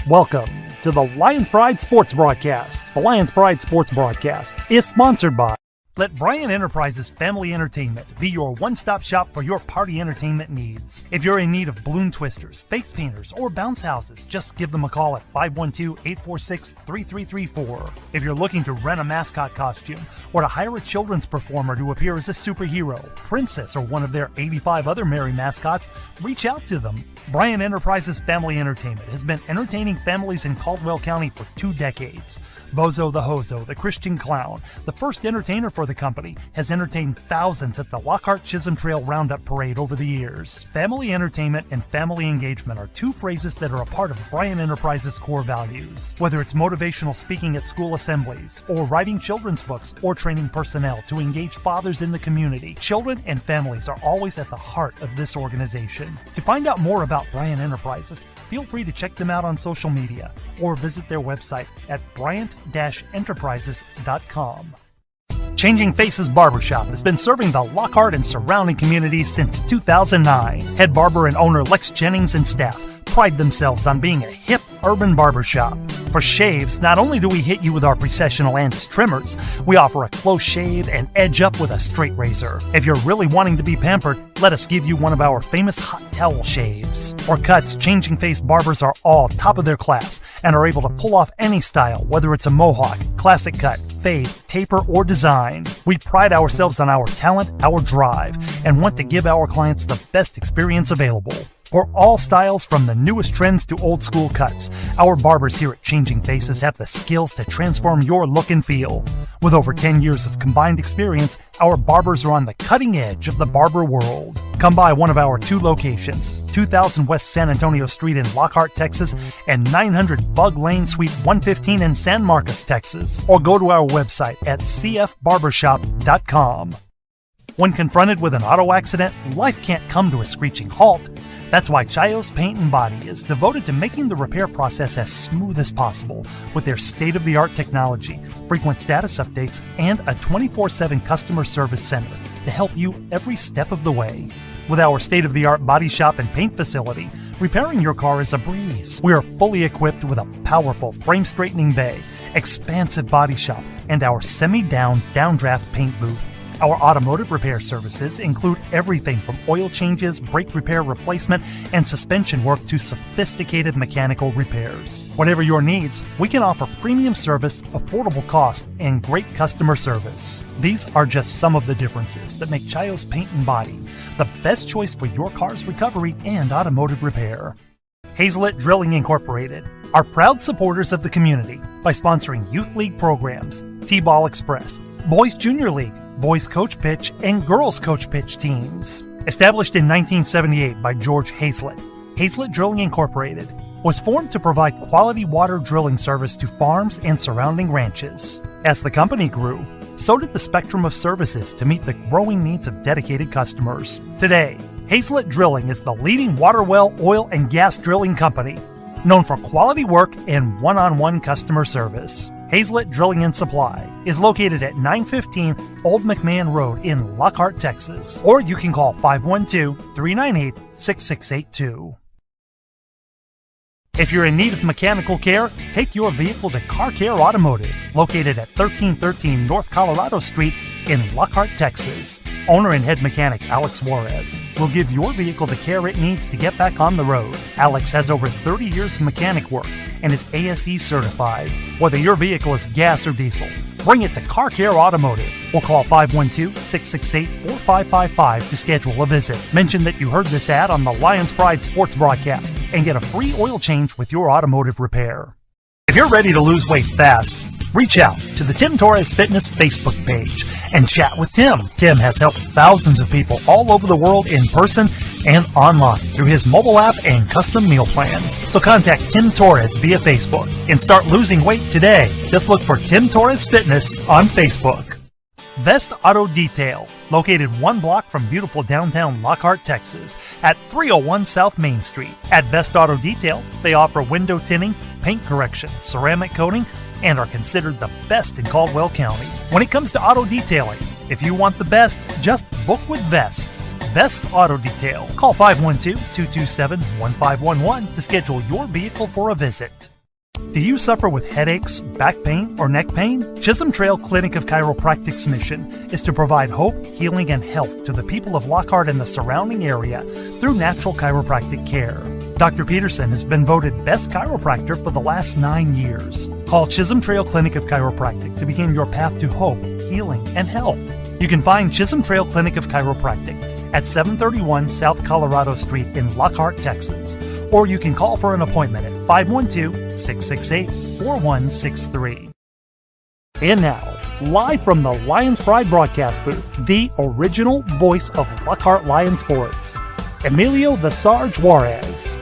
Welcome to the Lions Pride Sports Broadcast. The Lions Pride Sports Broadcast is sponsored by Let Bryan Enterprises Family Entertainment be your one-stop shop for your party entertainment needs. If you're in need of balloon twisters, face painters, or bounce houses, just give them a call at 512-846-3334. If you're looking to rent a mascot costume or to hire a children's performer to appear as a superhero, princess, or one of their 85 other merry mascots, reach out to them. Bryan Enterprises Family Entertainment has been entertaining families in Caldwell County for 2 decades. Bozo the Hozo, the Christian Clown, the first entertainer for the company, has entertained thousands at the Lockhart Chisholm Trail Roundup Parade over the years. Family entertainment and family engagement are 2 phrases that are a part of Bryan Enterprises' core values. Whether it's motivational speaking at school assemblies, or writing children's books, or training personnel to engage fathers in the community, children and families are always at the heart of this organization. To find out more about Bryan Enterprises, feel free to check them out on social media or visit their website at bryant-enterprises.com. Changing Faces Barbershop has been serving the Lockhart and surrounding communities since 2009. Head barber and owner Lex Jennings and staff pride themselves on being a hip urban barbershop. For shaves, not only do we hit you with our Precessional Andis trimmers, we offer a close shave and edge up with a straight razor. If you're really wanting to be pampered, let us give you one of our famous hot towel shaves. For cuts, Changing Face barbers are all top of their class and are able to pull off any style, whether it's a mohawk, classic cut, fade, taper, or design. We pride ourselves on our talent, our drive, and want to give our clients the best experience available. For all styles, from the newest trends to old school cuts, our barbers here at Changing Faces have the skills to transform your look and feel. With over 10 years of combined experience, our barbers are on the cutting edge of the barber world. Come by one of our 2 locations, 2000 West San Antonio Street in Lockhart, Texas, and 900 Bug Lane, Suite 115 in San Marcos, Texas, or go to our website at cfbarbershop.com. When confronted with an auto accident, life can't come to a screeching halt. That's why Chayos Paint and Body is devoted to making the repair process as smooth as possible with their state-of-the-art technology, frequent status updates, and a 24/7 customer service center to help you every step of the way. With our state-of-the-art body shop and paint facility, repairing your car is a breeze. We are fully equipped with a powerful frame-straightening bay, expansive body shop, and our semi-down, downdraft paint booth. Our automotive repair services include everything from oil changes, brake repair replacement, and suspension work to sophisticated mechanical repairs. Whatever your needs, we can offer premium service, affordable cost, and great customer service. These are just some of the differences that make Chayos Paint and Body the best choice for your car's recovery and automotive repair. Hazelet Drilling Incorporated are proud supporters of the community by sponsoring Youth League programs, T-Ball Express, Boys Junior League, Boys Coach Pitch, and Girls Coach Pitch teams. Established in 1978 by George Hazelet, Hazelet Drilling Incorporated was formed to provide quality water drilling service to farms and surrounding ranches. As the company grew, so did the spectrum of services to meet the growing needs of dedicated customers. Today, Hazelet Drilling is the leading water well, oil, and gas drilling company, known for quality work and one-on-one customer service. Hazelet Drilling and Supply is located at 915 Old McMahon Road in Lockhart, Texas, or you can call 512-398-6682. If you're in need of mechanical care, take your vehicle to Car Care Automotive, located at 1313 North Colorado Street in Lockhart, Texas. Owner and head mechanic Alex Juarez will give your vehicle the care it needs to get back on the road. Alex has over 30 years of mechanic work and is ASE certified. Whether your vehicle is gas or diesel, bring it to Car Care Automotive or call 512-668-4555 to schedule a visit. Mention that you heard this ad on the Lions Pride Sports Broadcast and get a free oil change with your automotive repair. If you're ready to lose weight fast, reach out to the Tim Torres Fitness Facebook page and chat with Tim. Tim has helped thousands of people all over the world in person and online through his mobile app and custom meal plans. So contact Tim Torres via Facebook and start losing weight today. Just look for Tim Torres Fitness on Facebook. Vest Auto Detail, located 1 block from beautiful downtown Lockhart, Texas, at 301 South Main Street. At Vest Auto Detail, they offer window tinting, paint correction, ceramic coating, and are considered the best in Caldwell County. When it comes to auto detailing, if you want the best, just book with Vest. Vest Auto Detail. Call 512-227-1511 to schedule your vehicle for a visit. Do you suffer with headaches, back pain, or neck pain? Chisholm Trail Clinic of Chiropractic's mission is to provide hope, healing, and health to the people of Lockhart and the surrounding area through natural chiropractic care. Dr. Peterson has been voted Best Chiropractor for the last 9 years. Call Chisholm Trail Clinic of Chiropractic to begin your path to hope, healing, and health. You can find Chisholm Trail Clinic of Chiropractic at 731 South Colorado Street in Lockhart, Texas, or you can call for an appointment at 512-668-4163. And now, live from the Lions Pride broadcast booth, the original voice of Lockhart Lion Sports, Emilio the Sarge Juarez.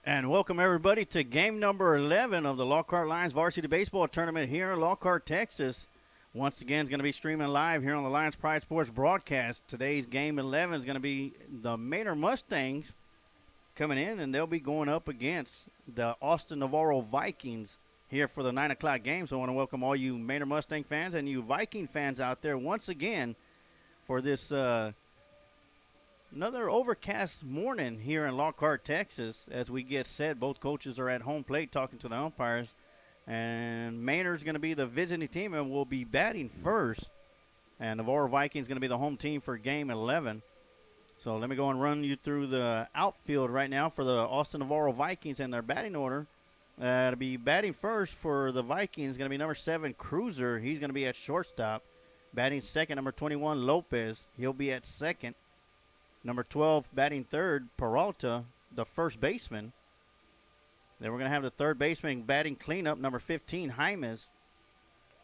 And welcome, everybody, to game number 11 of the Lockhart Lions Varsity Baseball Tournament here in Lockhart, Texas. Once again, it's going to be streaming live here on the Lions Pride Sports broadcast. Today's game 11 is going to be the Manor Mustangs coming in, and they'll be going up against the Austin Navarro Vikings here for the 9 o'clock game. So I want to welcome all you Manor Mustang fans and you Viking fans out there once again for this another overcast morning here in Lockhart, Texas. As we get set, both coaches are at home plate talking to the umpires. And Manor's going to be the visiting team and will be batting first. And Navarro Vikings going to be the home team for game 11. So let me go and run you through the outfield right now for the Austin Navarro Vikings and their batting order. To be batting first for the Vikings going to be number 7, Cruiser. He's going to be at shortstop. Batting second, number 21, Lopez. He'll be at second. Number 12, batting third, Peralta, the first baseman. Then we're going to have the third baseman batting cleanup, number 15, Jimenez.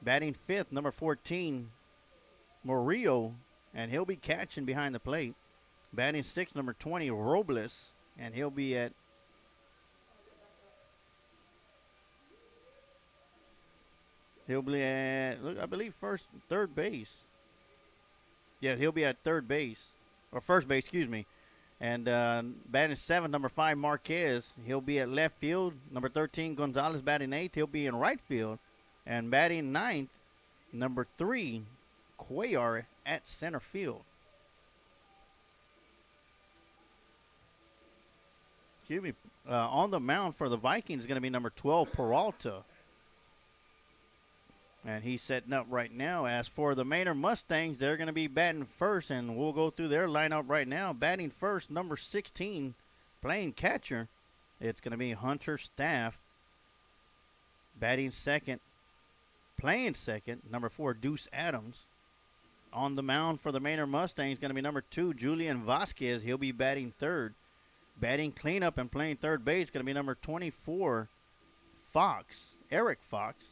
Batting fifth, number 14, Murillo, and he'll be catching behind the plate. Batting 6, number 20, Robles, and he'll be at I believe third base. Yeah, he'll be at third base, or first base, excuse me. And batting 7, number 5, Marquez, he'll be at left field. Number 13, Gonzalez batting 8th, he'll be in right field. And batting 9th, number 3, Cuellar at center field. Excuse me. On the mound for the Vikings is going to be number 12, Peralta. And he's setting up right now. As for the Manor Mustangs, they're going to be batting first, and we'll go through their lineup right now. Batting first, number 16, playing catcher, it's going to be Hunter Staff. Batting second, playing second, number 4, Deuce Adams. On the mound for the Manor Mustangs is going to be number 2, Julian Vasquez. He'll be batting third. Batting cleanup and playing third base is going to be number 24, Eric Fox.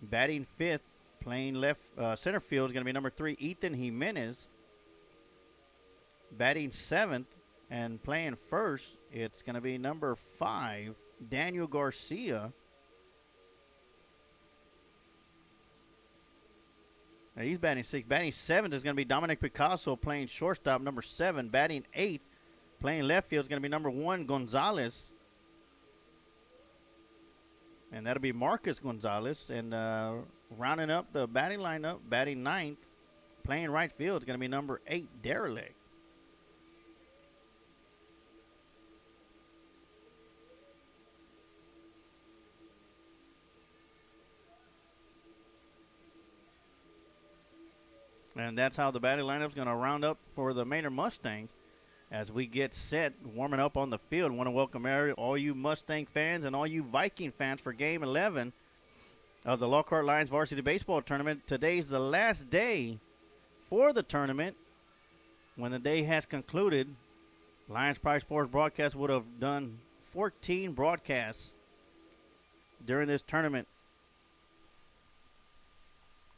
Batting fifth, playing left center field is going to be number 3, Ethan Jimenez. Batting seventh and playing first, it's going to be number 5, Daniel Garcia. Now he's batting 6th. Batting 7th is going to be Dominic Picasso, playing shortstop, number 7. Batting 8th, playing left field is going to be number 1, Gonzalez. And that'll be Marcus Gonzalez. And rounding up the batting lineup, batting 9th, playing right field is going to be number 8, Derelict. And that's how the batting lineup is going to round up for the Manor Mustangs. As we get set, warming up on the field, I want to welcome all you Mustang fans and all you Viking fans for Game 11 of the Lockhart Lions Varsity Baseball Tournament. Today's the last day for the tournament. When the day has concluded, Lions Pride Sports Broadcast would have done 14 broadcasts during this tournament.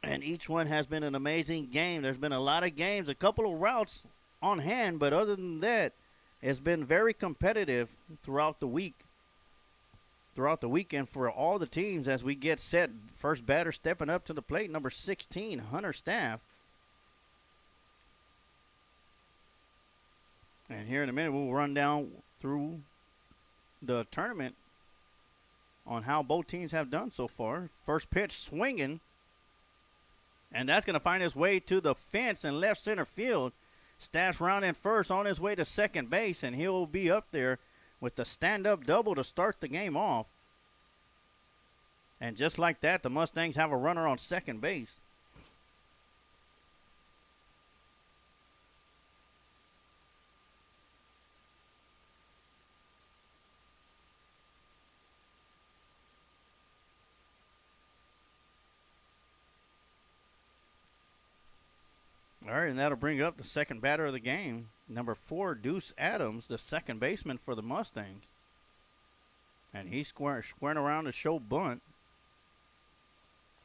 And each one has been an amazing game. There's been a lot of games, a couple of routes on hand, but other than that, it's been very competitive throughout the weekend for all the teams as we get set. First batter stepping up to the plate, number 16, Hunter Staff. And here in a minute, we'll run down through the tournament on how both teams have done so far. First pitch swinging, and that's going to find its way to the fence in left center field. Staff's rounding first, on his way to second base, and he'll be up there with the stand-up double to start the game off. And just like that, the Mustangs have a runner on second base. All right, and that'll bring up the second batter of the game, number 4, Deuce Adams, the second baseman for the Mustangs. And he's squaring around to show bunt.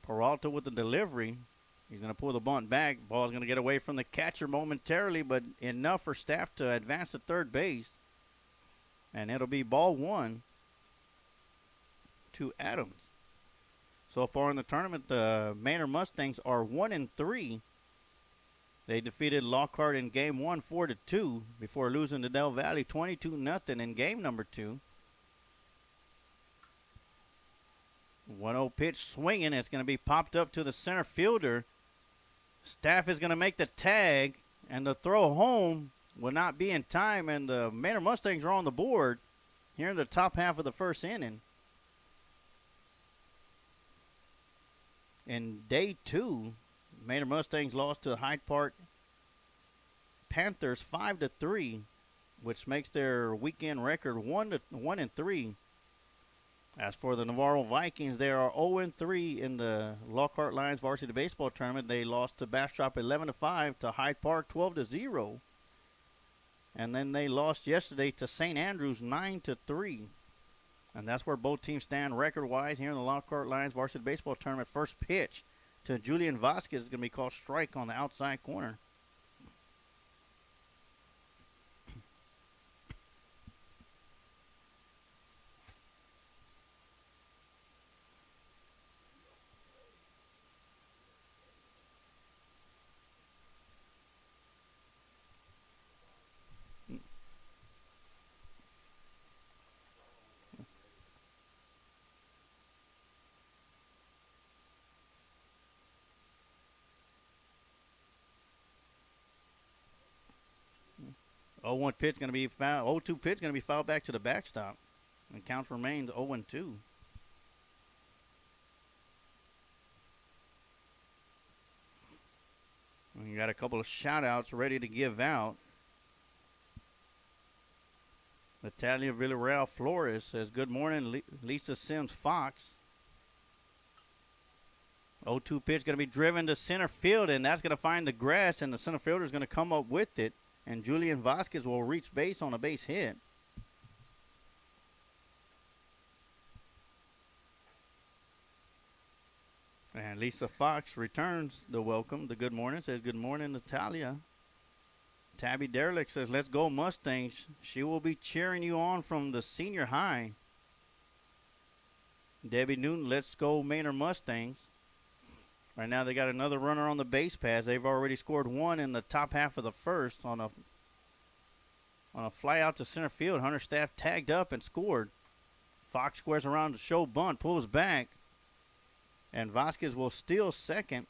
Peralta with the delivery. He's going to pull the bunt back. Ball's going to get away from the catcher momentarily, but enough for Staff to advance to third base. And it'll be ball 1 to Adams. So far in the tournament, the Manor Mustangs are 1-3. They defeated Lockhart in game 1, 4-2, before losing to Del Valle 22-0 in game number 2. 1-0 pitch swinging. It's going to be popped up to the center fielder. Staff is going to make the tag, and the throw home will not be in time, and the Manor Mustangs are on the board here in the top half of the first inning. In day 2, Manor Mustangs lost to Hyde Park Panthers 5-3, which makes their weekend record 1-3. As for the Navarro Vikings, they are 0-3 in the Lockhart Lions Varsity Baseball Tournament. They lost to Bastrop 11-5, to Hyde Park 12-0. And then they lost yesterday to St. Andrews 9-3. And that's where both teams stand record-wise here in the Lockhart Lions Varsity Baseball Tournament. First pitch to Julian Vasquez is going to be called strike on the outside corner. Oh, 1 pitch going to be fouled. 0-2 pitch going to be fouled back to the backstop. And count remains 0-2. And you got a couple of shout-outs ready to give out. Natalia Villarreal Flores says, good morning, Lisa Sims Fox. 0-2 pitch going to be driven to center field, and that's going to find the grass, and the center fielder is going to come up with it. And Julian Vasquez will reach base on a base hit. And Lisa Fox returns the welcome, the good morning, says, good morning, Natalia. Tabby Derelict says, let's go Mustangs. She will be cheering you on from the senior high. Debbie Newton, let's go Manor Mustangs. Right now they got another runner on the base pass. They've already scored one in the top half of the first on a fly out to center field. Hunter Staff tagged up and scored. Fox squares around to show bunt, pulls back, and Vasquez will steal second.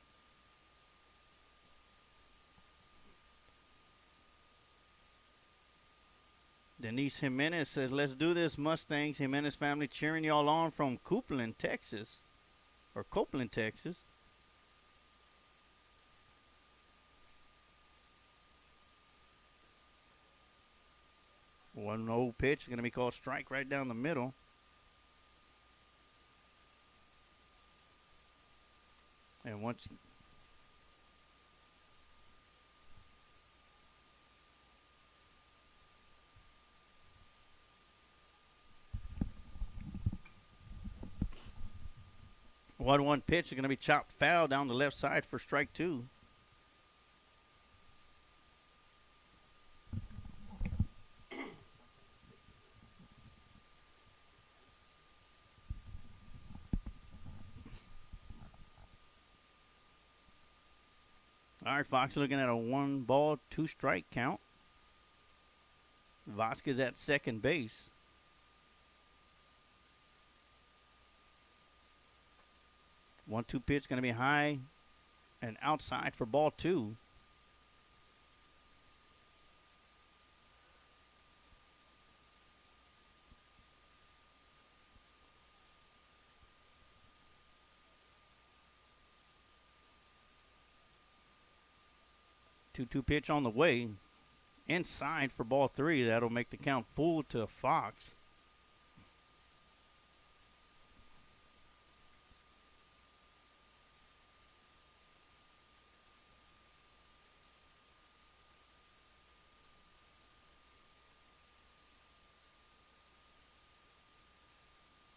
Denise Jimenez says, let's do this, Mustangs. Jimenez family cheering y'all on from Copeland, Texas. 1-0 pitch is going to be called strike right down the middle. And once one pitch is going to be chopped foul down the left side for strike 2. All right, Fox looking at a 1-ball, 2-strike count. Vasquez at second base. One-two pitch going to be high and outside for ball 2. Two pitch on the way. Inside for ball 3. That'll make the count full to Fox.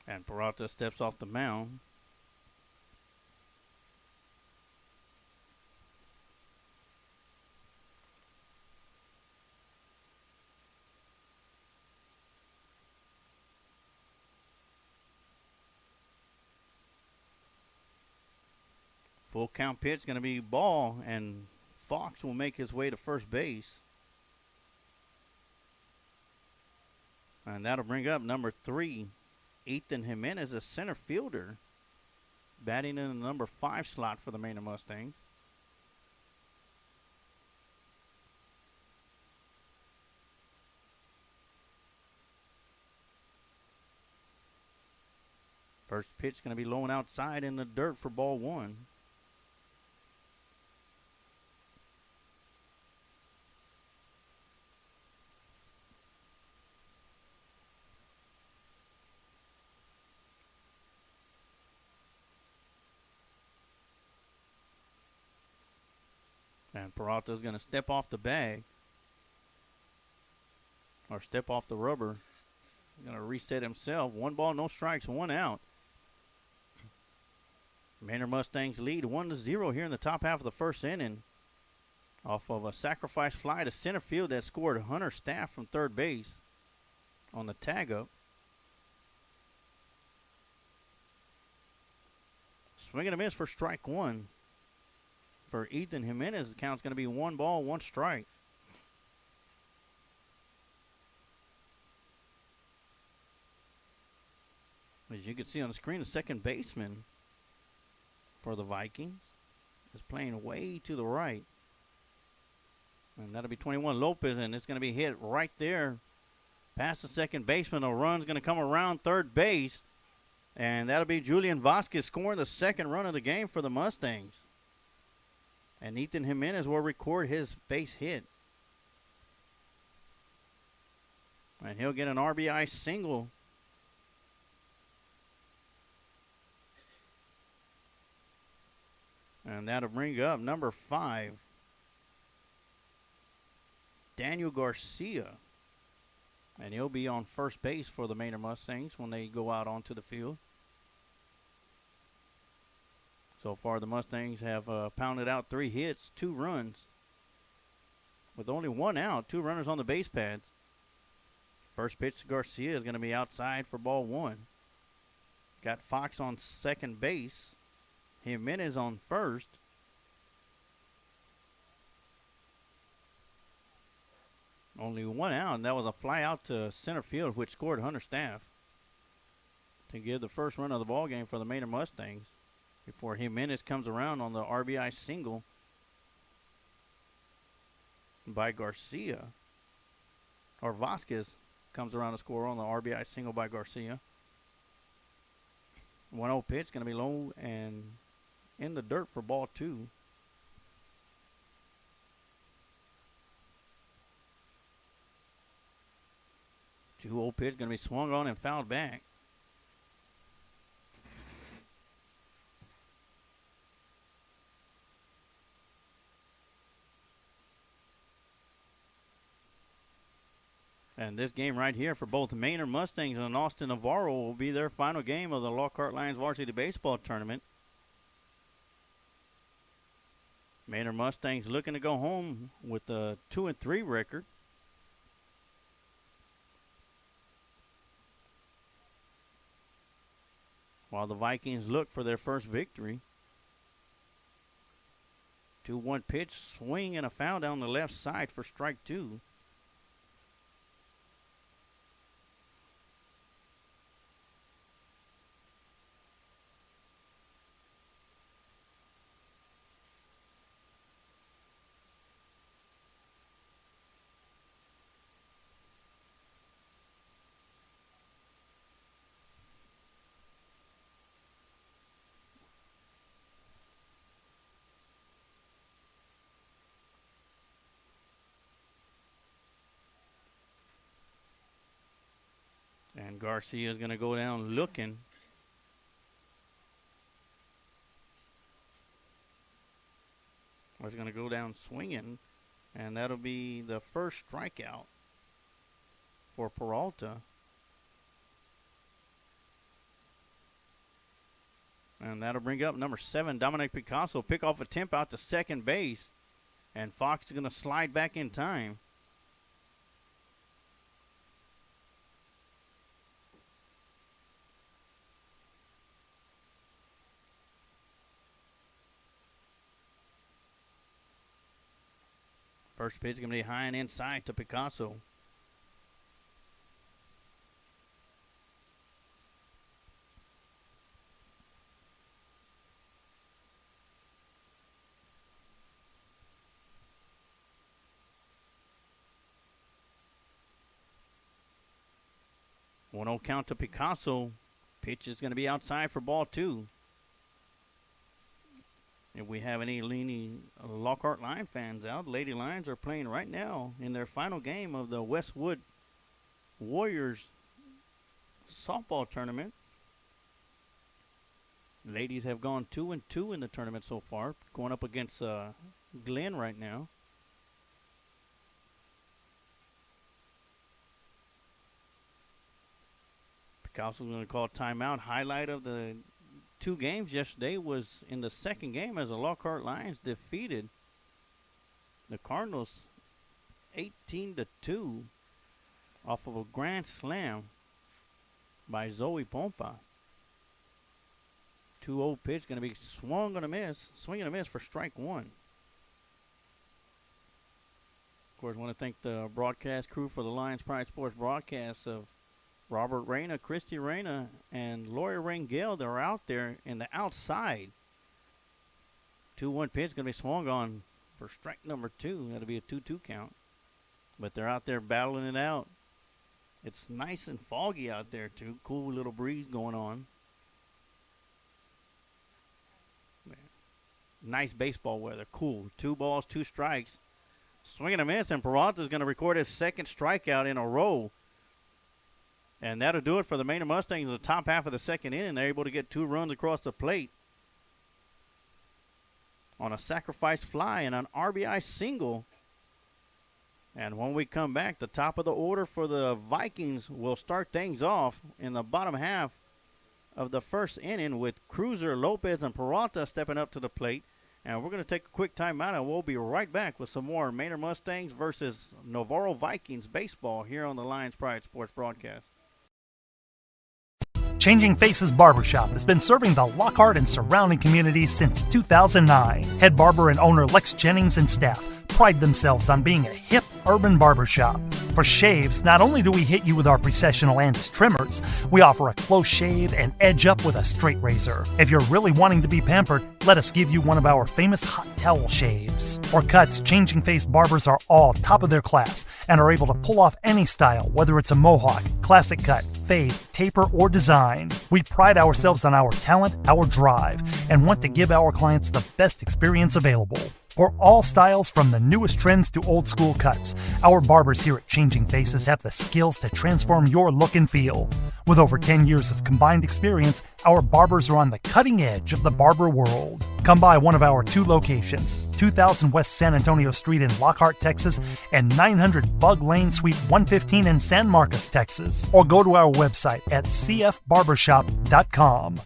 And Peralta steps off the mound. Full count pitch going to be ball, and Fox will make his way to first base. And that'll bring up number 3, Ethan Jimenez, a center fielder, batting in the number 5 slot for the Manor Mustangs. First pitch going to be low and outside in the dirt for ball 1. And Peralta's going to step off the bag. Or step off the rubber. He's going to reset himself. 1 ball, no strikes, 1 out. Manor Mustangs lead 1-0 here in the top half of the first inning. Off of a sacrifice fly to center field that scored Hunter Staff from third base on the tag up. Swing and a miss for strike one. For Ethan Jimenez, the count's going to be 1 ball, 1 strike. As you can see on the screen, the second baseman for the Vikings is playing way to the right. And that'll be 21 Lopez, and it's going to be hit right there past the second baseman. A run's going to come around third base, and that'll be Julian Vasquez scoring the second run of the game for the Mustangs. And Ethan Jimenez will record his base hit. And he'll get an RBI single. And that'll bring up number 5, Daniel Garcia. And he'll be on first base for the Manor Mustangs when they go out onto the field. So far, the Mustangs have pounded out 3 hits, 2 runs. With only 1 out, 2 runners on the base pads. First pitch to Garcia is going to be outside for ball 1. Got Fox on second base. Jimenez on first. Only 1 out, and that was a fly out to center field, which scored Hunter Staff to give the first run of the ball game for the Manor Mustangs before Jimenez comes around on the RBI single by Garcia. Or Vasquez comes around to score on the RBI single by Garcia. 1-0 pitch, going to be low and in the dirt for ball 2. Two-0 pitch going to be swung on and fouled back. And this game right here for both Manor Mustangs and Austin Navarro will be their final game of the Lockhart Lions Varsity Baseball Tournament. Manor Mustangs looking to go home with a 2-3 record. While the Vikings look for their first victory. 2-1 pitch, swing and a foul down the left side for strike 2. And Garcia is going to go down looking. He's going to go down swinging. And that'll be the first strikeout for Peralta. And that'll bring up number 7, Dominic Picasso. Pick off attempt out to second base. And Fox is going to slide back in time. First pitch is going to be high and inside to Picasso. One 0 count to Picasso. Pitch is going to be outside for ball 2. If we have any leaning Lockhart Lion fans out, the Lady Lions are playing right now in their final game of the Westwood Warriors softball tournament. Ladies have gone 2-2 in the tournament so far, going up against Glenn right now. Picasso's going to call timeout. Highlight of the two games yesterday was in the second game as the Lockhart Lions defeated the Cardinals 18-2 off of a grand slam by Zoe Pompa. 2-0 pitch going to be swung and a miss for strike one. Of course, I want to thank the broadcast crew for the Lions Pride Sports broadcasts of Robert Reyna, Christy Reyna, and Lori Rangel. They're out there in the outside. 2-1 pitch going to be swung on for strike number two. That'll be a 2-2 count. But they're out there battling it out. It's nice and foggy out there, too. Cool little breeze going on. Nice baseball weather. Cool. 2 balls, 2 strikes. Swing and a miss, and Peralta's going to record his second strikeout in a row. And that'll do it for the Manor Mustangs in the top half of the second inning. They're able to get 2 runs across the plate on a sacrifice fly and an RBI single. And when we come back, the top of the order for the Vikings will start things off in the bottom half of the first inning with Cruiser, Lopez, and Peralta stepping up to the plate. And we're going to take a quick timeout, and we'll be right back with some more Manor Mustangs versus Navarro Vikings baseball here on the Lions Pride Sports broadcast. Changing Faces Barbershop has been serving the Lockhart and surrounding communities since 2009. Head barber and owner Lex Jennings and staff pride themselves on being a hip urban barbershop. For shaves, not only do we hit you with our Precessional Andis trimmers, we offer a close shave and edge up with a straight razor. If you're really wanting to be pampered, let us give you one of our famous hot towel shaves. For cuts, Changing Face barbers are all top of their class and are able to pull off any style, whether it's a mohawk, classic cut, fade, taper, or design. We pride ourselves on our talent, our drive, and want to give our clients the best experience available. For all styles from the newest trends to old school cuts, our barbers here at Changing Faces have the skills to transform your look and feel. With over 10 years of combined experience, our barbers are on the cutting edge of the barber world. Come by one of our 2 locations, 2000 West San Antonio Street in Lockhart, Texas, and 900 Bug Lane, Suite 115 in San Marcos, Texas. Or go to our website at cfbarbershop.com.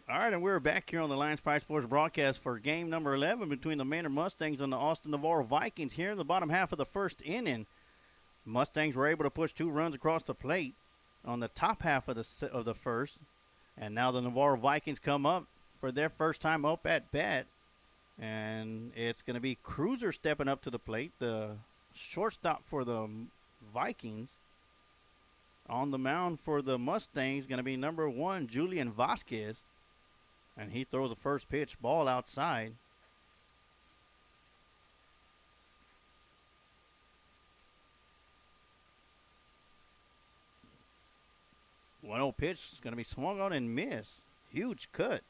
All right, and we're back here on the Lions Pride Sports broadcast for game number 11 between the Manor Mustangs and the Austin Navarro Vikings here in the bottom half of the first inning. Mustangs were able to push 2 runs across the plate on the top half of the first, and now the Navarro Vikings come up for their first time up at bat, and it's going to be Cruiser stepping up to the plate, the shortstop for the Vikings. On the mound for the Mustangs going to be number 1, Julian Vasquez. And he throws the first pitch, ball outside. One 1-0 pitch is going to be swung on and missed. Huge cut.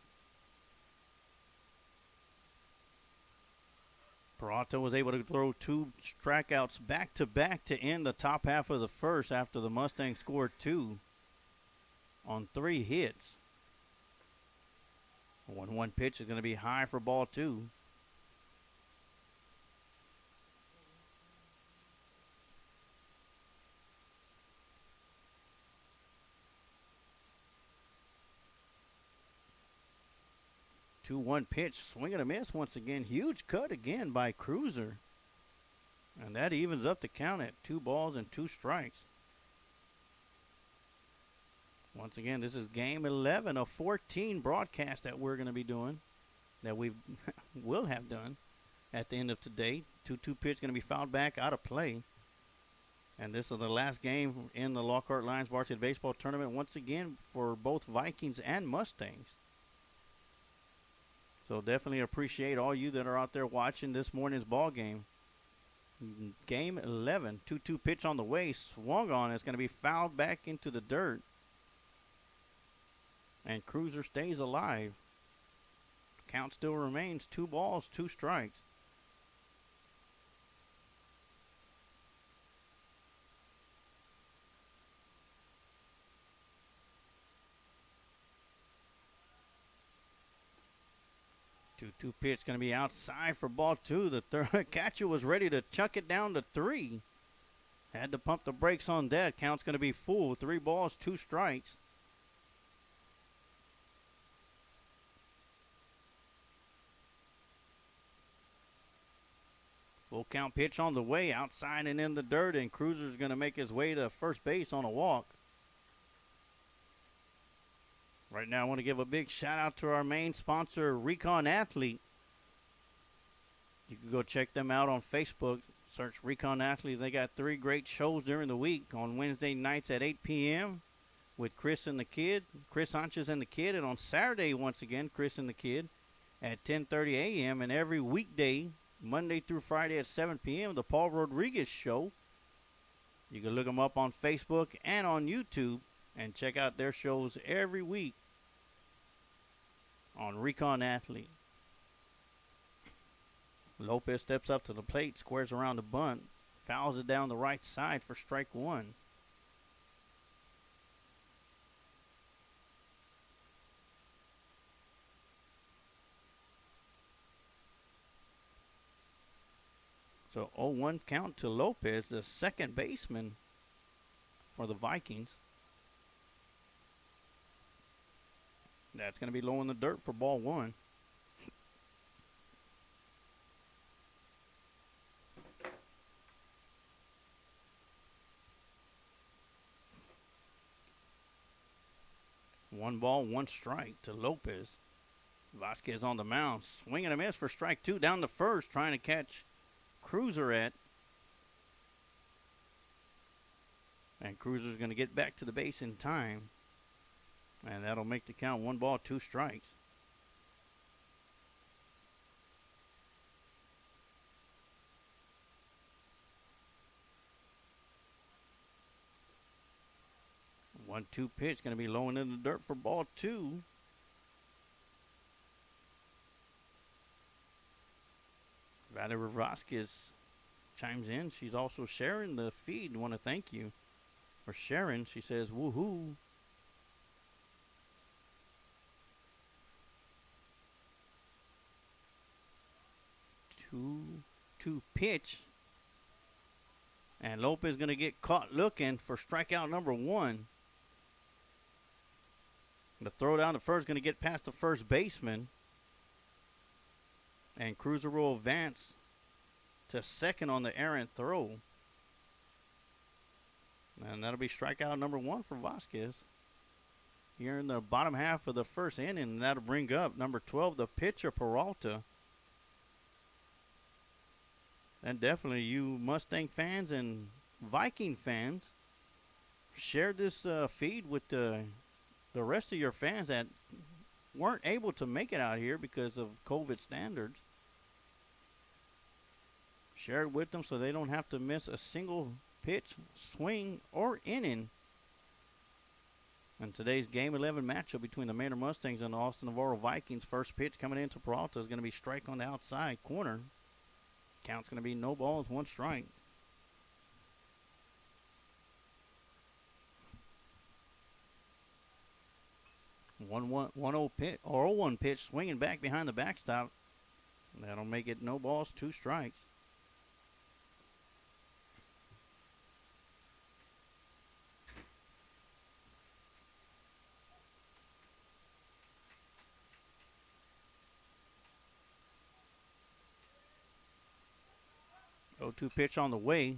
Peralta was able to throw 2 strikeouts back-to-back to end the top half of the first after the Mustangs scored 2 on 3 hits. 1-1 pitch is going to be high for ball 2. Two 1 pitch, swing and a miss once again. Huge cut again by Cruiser. And that evens up the count at 2 balls and 2 strikes. Once again, this is game 11 of 14 broadcasts that we're going to be doing, that we will have done. at the end of today. 2-2 pitch going to be fouled back out of play. And this is the last game in the Lockhart Lions Varsity Baseball Tournament once again for both Vikings and Mustangs. So definitely appreciate all you that are out there watching this morning's ball game. Game 11, 2-2 pitch on the way, swung on. It's going to be fouled back into the dirt. And Cruiser stays alive. Count still remains 2 balls, 2 strikes. Two pitch going to be outside for ball 2. The third catcher was ready to chuck it down to 3. Had to pump the brakes on that. Count's going to be full. 3 balls, 2 strikes. Full count pitch on the way, outside and in the dirt, and Cruiser's going to make his way to first base on a walk. Right now, I want to give a big shout out to our main sponsor, Recon Athlete. You can go check them out on Facebook. Search Recon Athlete. They got 3 great shows during the week. On Wednesday nights at 8 p.m. with Chris and the Kid, Chris Sanchez and the Kid. And on Saturday, once again, Chris and the Kid at 10:30 a.m. And every weekday, Monday through Friday at 7 p.m., the Paul Rodriguez Show. You can look them up on Facebook and on YouTube and check out their shows every week on Recon Athlete. Lopez steps up to the plate, squares around the bunt, fouls it down the right side for strike 1. So 0-1 count to Lopez, the second baseman for the Vikings. That's going to be low in the dirt for ball 1. One ball, 1 strike to Lopez. Vasquez on the mound, swinging a miss for strike 2 down the first, trying to catch Cruiser at. And Cruiser's going to get back to the base in time. And that'll make the count 1 ball, 2 strikes. One-two pitch going to be low and in the dirt for ball 2. Valerie Vasquez chimes in. She's also sharing the feed. Want to thank you for sharing. She says, woohoo. 2-2 pitch. And Lopez going to get caught looking for strikeout number 1. The throw down to first going to get past the first baseman. And Cruiser will advance to second on the errant throw. And that'll be strikeout number 1 for Vasquez. Here in the bottom half of the first inning, and that'll bring up number 12, the pitcher, Peralta. And definitely you Mustang fans and Viking fans, share this feed with the rest of your fans that weren't able to make it out here because of COVID standards. Share it with them so they don't have to miss a single pitch, swing, or inning. And today's Game 11 matchup between the Manor Mustangs and the Austin Navarro Vikings. First pitch coming into Peralta is going to be strike on the outside corner. Count's going to be no balls, 1 strike. One pitch or 0-1 pitch, swinging back behind the backstop. That'll make it no balls, 2 strikes. Oh, 2 pitch on the way.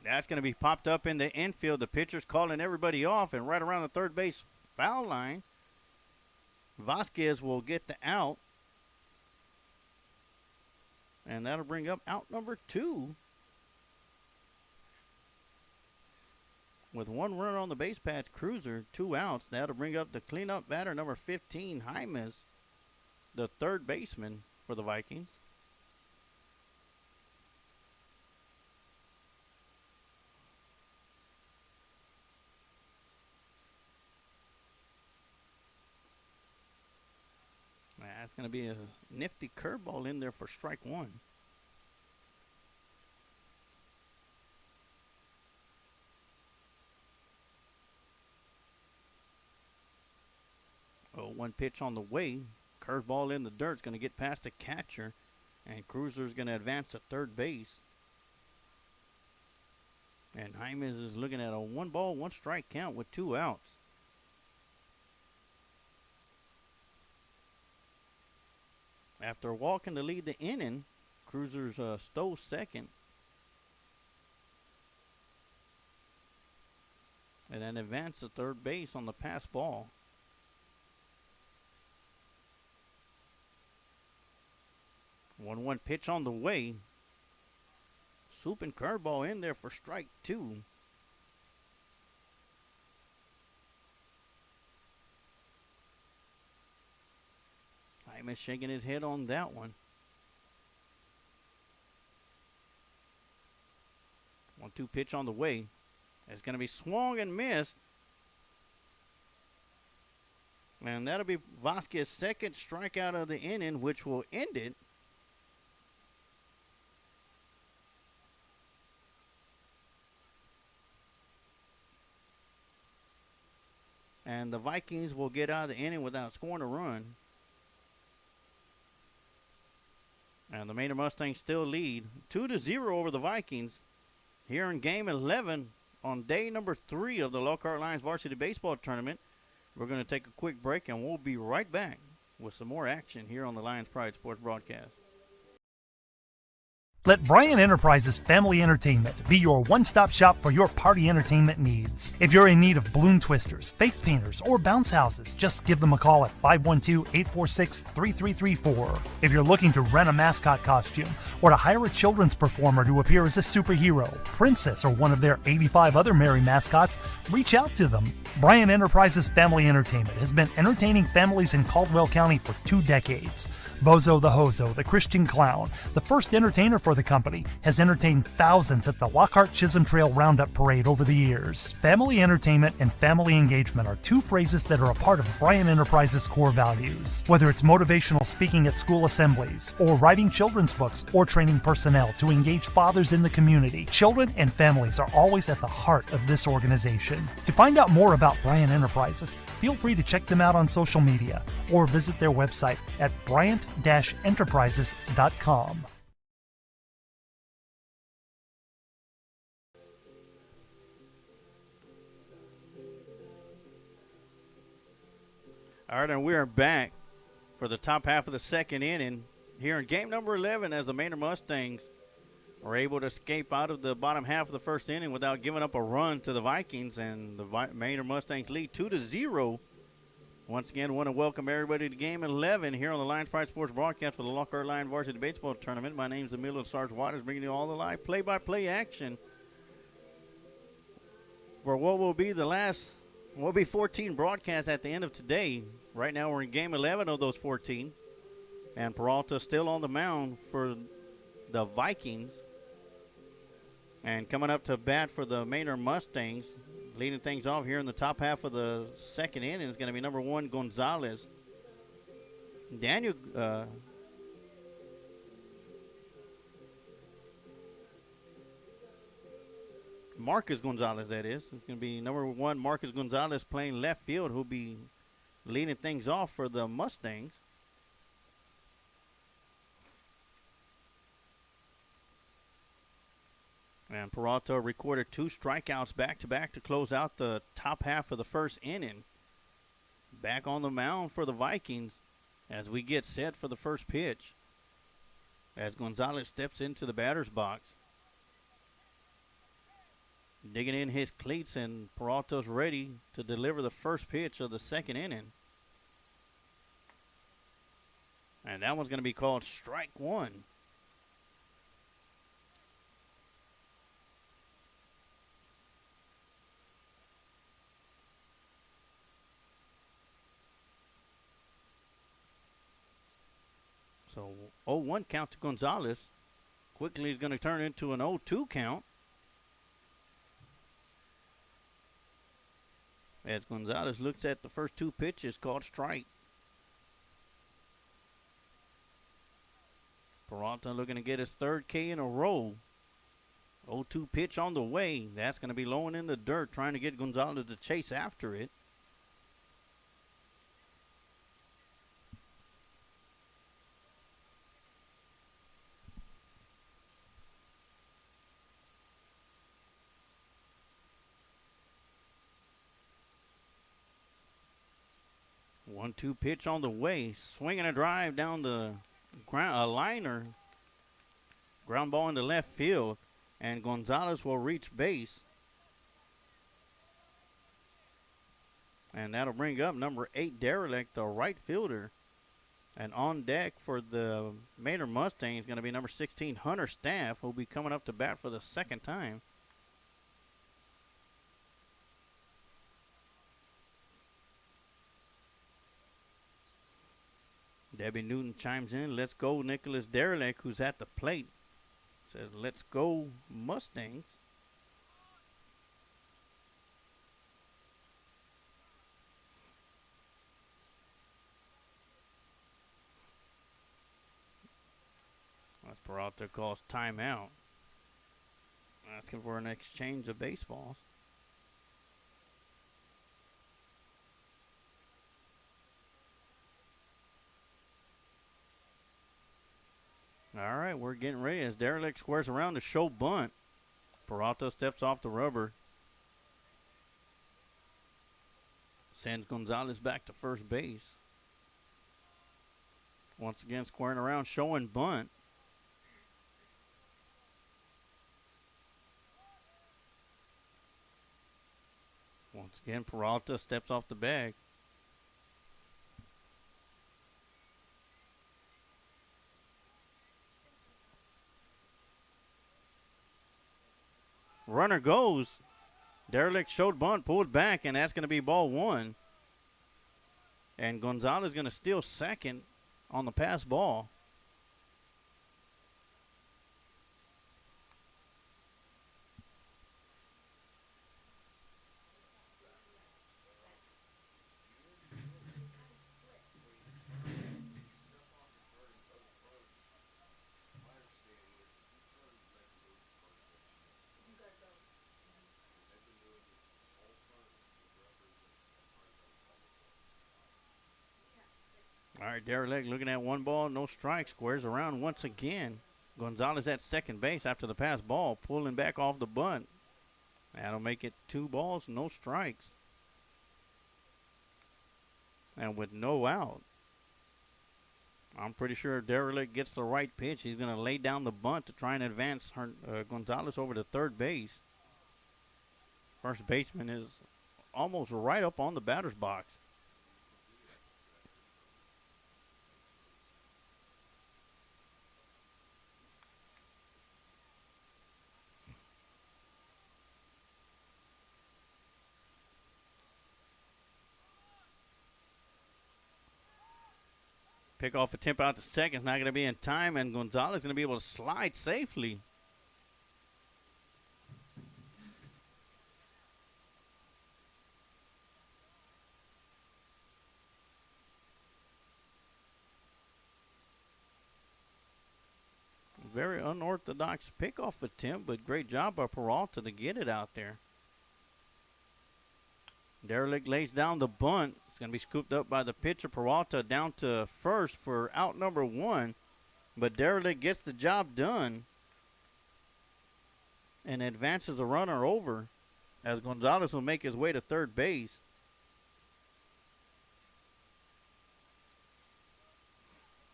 That's going to be popped up in the infield. The pitcher's calling everybody off, and right around the third base foul line, Vasquez will get the out. And that'll bring up out number 2. With 1 runner on the base paths, Cruiser, 2 outs. That'll bring up the cleanup batter, number 15, Jimenez, the third baseman for the Vikings. That's going to be a nifty curveball in there for strike 1. Oh, 1 pitch on the way. Curveball in the dirt. It's going to get past the catcher. And Cruiser's going to advance to third base. And Jimenez is looking at a 1-ball, 1-strike count with 2 outs. After walking to lead the inning, Cruiser's stole second. And then advanced to third base on the pass ball. One pitch on the way. Swooping curveball in there for strike 2. Jimenez shaking his head on that one. 1-2 pitch on the way. It's going to be swung and missed. And that'll be Vasquez's second strikeout of the inning, which will end it. And the Vikings will get out of the inning without scoring a run. And the Manor Mustangs still lead 2-0 over the Vikings here in Game 11 on day number 3 of the Lockhart Lions Varsity Baseball Tournament. We're going to take a quick break, and we'll be right back with some more action here on the Lions Pride Sports Broadcast. Let Bryan Enterprises Family Entertainment be your one-stop shop for your party entertainment needs. If you're in need of balloon twisters, face painters, or bounce houses, just give them a call at 512-846-3334. If you're looking to rent a mascot costume or to hire a children's performer to appear as a superhero, princess, or one of their 85 other merry mascots, reach out to them. Bryan Enterprises Family Entertainment has been entertaining families in Caldwell County for 2 decades. Bozo the Hozo, the Christian Clown, the first entertainer for the company, has entertained thousands at the Lockhart Chisholm Trail Roundup Parade over the years. Family entertainment and family engagement are 2 phrases that are a part of Bryan Enterprises' core values. Whether it's motivational speaking at school assemblies, or writing children's books, or training personnel to engage fathers in the community, children and families are always at the heart of this organization. To find out more about Bryan Enterprises, feel free to check them out on social media or visit their website at bryant-enterprises.com. All right, and we are back for the top half of the second inning here in game number 11 as the Manor Mustangs are able to escape out of the bottom half of the first inning without giving up a run to the Vikings, and the Manor Mustangs lead 2-0. Once again, want to welcome everybody to game 11 here on the Lions Pride Sports broadcast for the Lockhart Lions Varsity Baseball Tournament. My name is Emilio Sarge Waters, bringing you all the live play-by-play action for what will be 14 broadcasts at the end of today. Right now we're in game 11 of those 14. And Peralta still on the mound for the Vikings. And coming up to bat for the Manor Mustangs, leading things off here in the top half of the second inning is going to be number 1, Gonzalez. Marcus Gonzalez, that is. It's going to be number 1, Marcus Gonzalez, playing left field, who'll be leading things off for the Mustangs. And Peralta recorded 2 strikeouts back-to-back to close out the top half of the first inning. Back on the mound for the Vikings as we get set for the first pitch, as Gonzalez steps into the batter's box. Digging in his cleats, and Peralta's ready to deliver the first pitch of the second inning. And that one's going to be called strike 1. So 0-1 count to Gonzalez. Quickly he's going to turn into an 0-2 count. As Gonzalez looks at the first two pitches called strike. Peralta looking to get his third K in a row. 0-2 pitch on the way. That's going to be low and in the dirt, trying to get Gonzalez to chase after it. One-two pitch on the way. Swinging a drive down the ground, a liner. Ground ball into left field. And Gonzalez will reach base. And that'll bring up number 8, Derelict, the right fielder. And on deck for the Manor Mustangs is going to be number 16, Hunter Staff, who will be coming up to bat for the second time. Debbie Newton chimes in. Let's go, Nicholas Derelict, who's at the plate. Says, let's go, Mustangs. That's Peralta calls timeout. Asking for an exchange of baseballs. All right, we're getting ready as Derelict squares around to show bunt. Peralta steps off the rubber. Sends Gonzalez back to first base. Once again, squaring around, showing bunt. Once again, Peralta steps off the bag. Runner goes. Derelict showed bunt, pulled back, and that's going to be ball one. And Gonzalez is going to steal second on the pass ball. All right, Derelict looking at one ball, no strike, squares around once again. Gonzalez at second base after the pass ball, pulling back off the bunt. That'll make it 2 balls, no strikes. And with no out, I'm pretty sure if Derelict gets the right pitch, he's going to lay down the bunt to try and advance Gonzalez over to third base. First baseman is almost right up on the batter's box. Pick off attempt out to second. It's not going to be in time, and Gonzalez is going to be able to slide safely. Very unorthodox pickoff attempt, but great job by Peralta to get it out there. Derelict lays down the bunt. It's going to be scooped up by the pitcher. Peralta down to first for out number 1. But Derelict gets the job done and advances a runner over as Gonzalez will make his way to third base.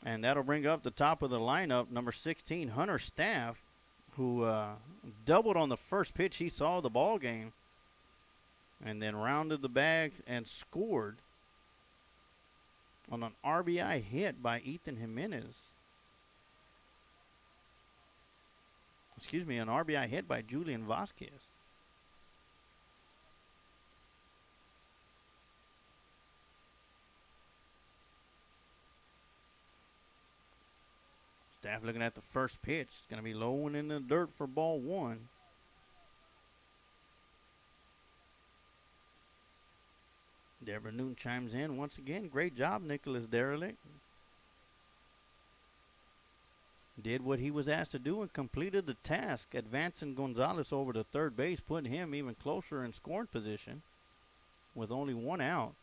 And that'll bring up the top of the lineup, number 16, Hunter Staff, who doubled on the first pitch he saw of the ball game. And then rounded the bag and scored on an RBI hit by Ethan Jimenez. Excuse me, an RBI hit by Julian Vasquez. Staff looking at the first pitch. It's going to be low and in the dirt for ball one. Deborah Newton chimes in once again. Great job, Nicholas Derelict. Did what he was asked to do and completed the task, advancing Gonzalez over to third base, putting him even closer in scoring position with only one out.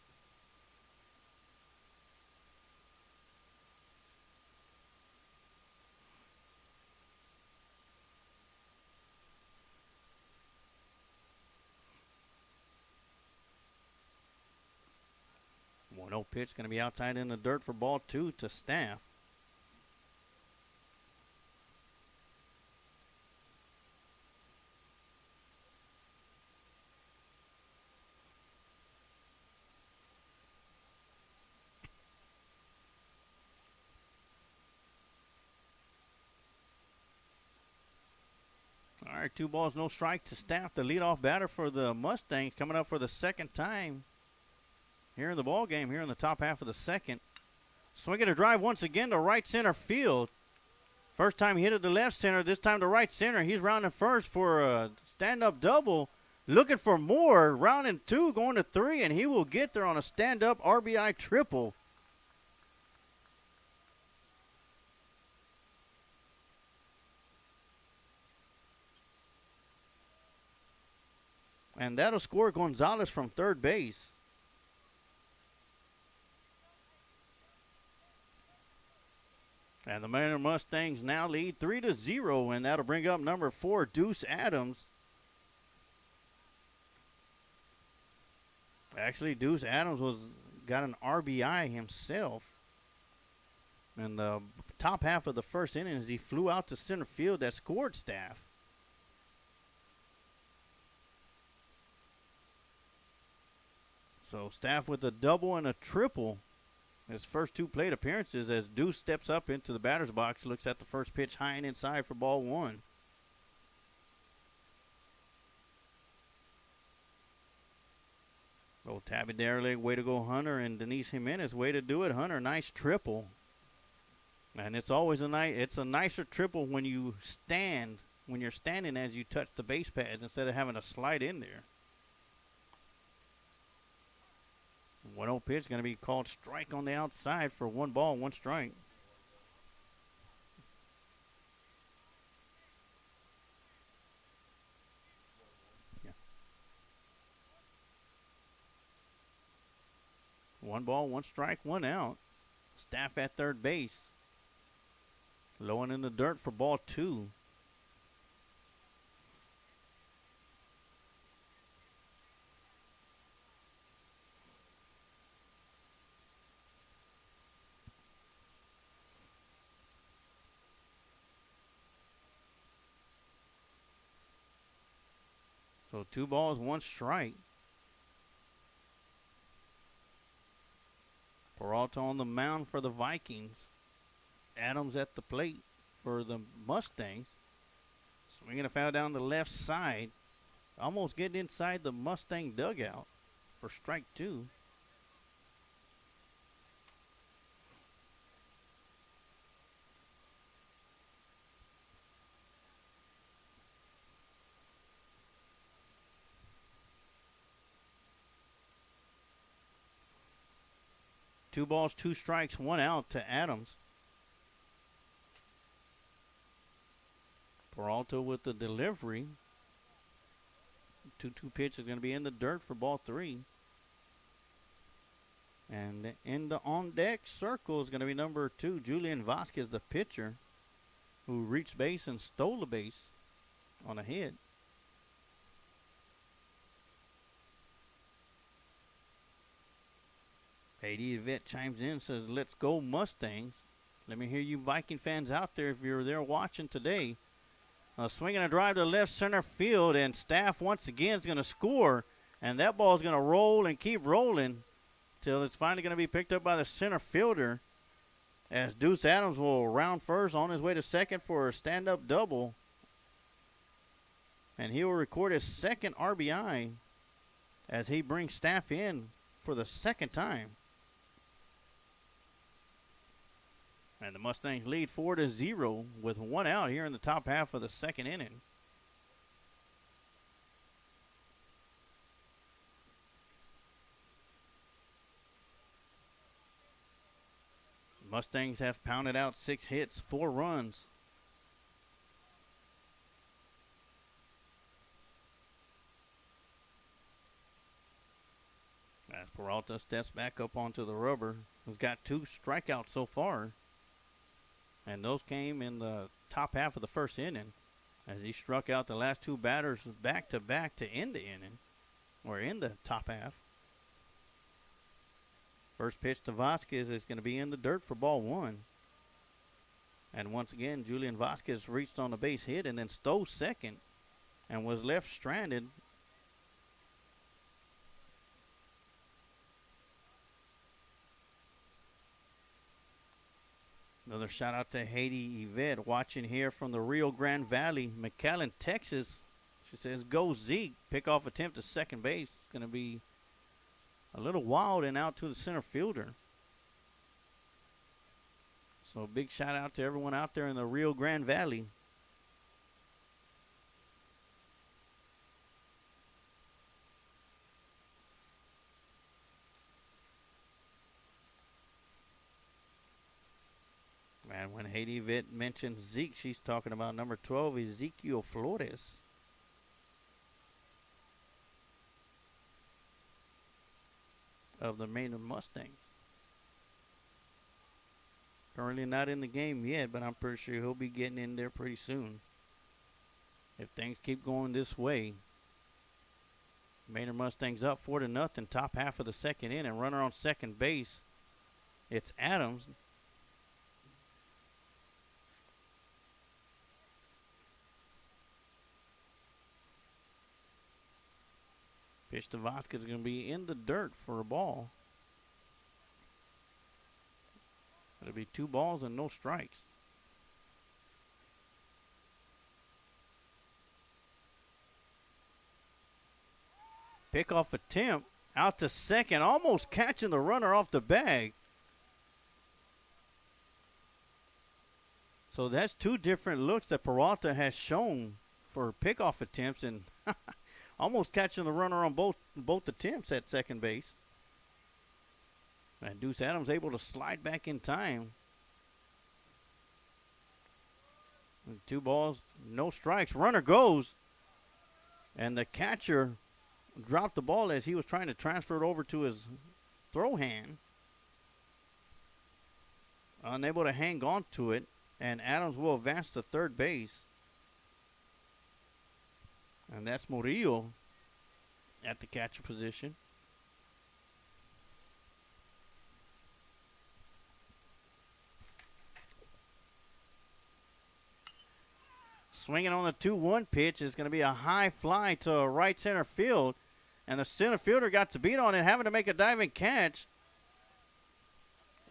No pitch, going to be outside in the dirt for ball two to Staff. All right, 2 balls, no strike to Staff, the leadoff batter for the Mustangs, coming up for the second time here in the ball game, here in the top half of the second. Swinging a drive once again to right center field. First time he hit it to left center, this time to right center. He's rounding first for a stand-up double. Looking for more, rounding 2, going to 3, and he will get there on a stand-up RBI triple. And that'll score Gonzalez from third base. And the Manor Mustangs now lead 3-0, and that'll bring up number 4, Deuce Adams. Actually, Deuce Adams got an RBI himself in the top half of the first inning as he flew out to center field that scored Staff. So Staff with a double and a triple. His first 2 plate appearances as Deuce steps up into the batter's box, looks at the first pitch high and inside for ball 1. Old Tabby Derelict, way to go, Hunter, and Denise Jimenez, way to do it, Hunter. Nice triple. And it's always a nicer triple when you stand, when you're standing as you touch the base pads instead of having to slide in there. 1-0 pitch going to be called strike on the outside for 1 ball, 1 strike. Yeah. 1 ball, 1 strike, 1 out. Staff at third base. Low and in the dirt for ball 2. So 2 balls, 1 strike. Peralta on the mound for the Vikings. Adams at the plate for the Mustangs. Swinging a foul down the left side. Almost getting inside the Mustang dugout for strike 2. Two balls, 2 strikes, 1 out to Adams. Peralta with the delivery. 2-2 pitch is going to be in the dirt for ball 3. And in the on-deck circle is going to be number 2, Julian Vasquez, the pitcher, who reached base and stole the base on a hit. AD Yvette chimes in, says, "Let's go Mustangs." Let me hear you Viking fans out there if you're there watching today. Swinging a drive to left center field, and Staff once again is going to score. And that ball is going to roll and keep rolling till it's finally going to be picked up by the center fielder as Deuce Adams will round first on his way to second for a stand-up double. And he will record his second RBI as he brings Staff in for the second time. And the Mustangs lead 4-0 with 1 out here in the top half of the second inning. Mustangs have pounded out 6 hits, 4 runs. As Peralta steps back up onto the rubber, has got 2 strikeouts so far. And those came in the top half of the first inning as he struck out the last 2 batters back-to-back to end the inning, or in the top half. First pitch to Vasquez is going to be in the dirt for ball 1. And once again, Julian Vasquez reached on a base hit and then stole second and was left stranded. Another shout out to Haiti Yvette watching here from the Rio Grande Valley, McAllen, Texas. She says, go Zeke. Pickoff attempt to second base. It's going to be a little wild and out to the center fielder. So big shout out to everyone out there in the Rio Grande Valley. And when Haiti Vitt mentions Zeke, she's talking about number 12, Ezekiel Flores. Of the Manor Mustangs. Currently not in the game yet, but I'm pretty sure he'll be getting in there pretty soon. If things keep going this way. Manor Mustangs up 4-0, top half of the second inning. Runner on second base. It's Adams. Pitch to Vasquez is going to be in the dirt for a ball. It'll be 2 balls and no strikes. Pickoff attempt out to second, almost catching the runner off the bag. So that's 2 different looks that Peralta has shown for pickoff attempts, and almost catching the runner on both attempts at second base. And Deuce Adams able to slide back in time. And 2 balls, no strikes. Runner goes. And the catcher dropped the ball as he was trying to transfer it over to his throw hand. Unable to hang on to it. And Adams will advance to third base. And that's Murillo at the catcher position. Swinging on the 2-1 pitch is going to be a high fly to right center field. And the center fielder got to beat on it, having to make a diving catch.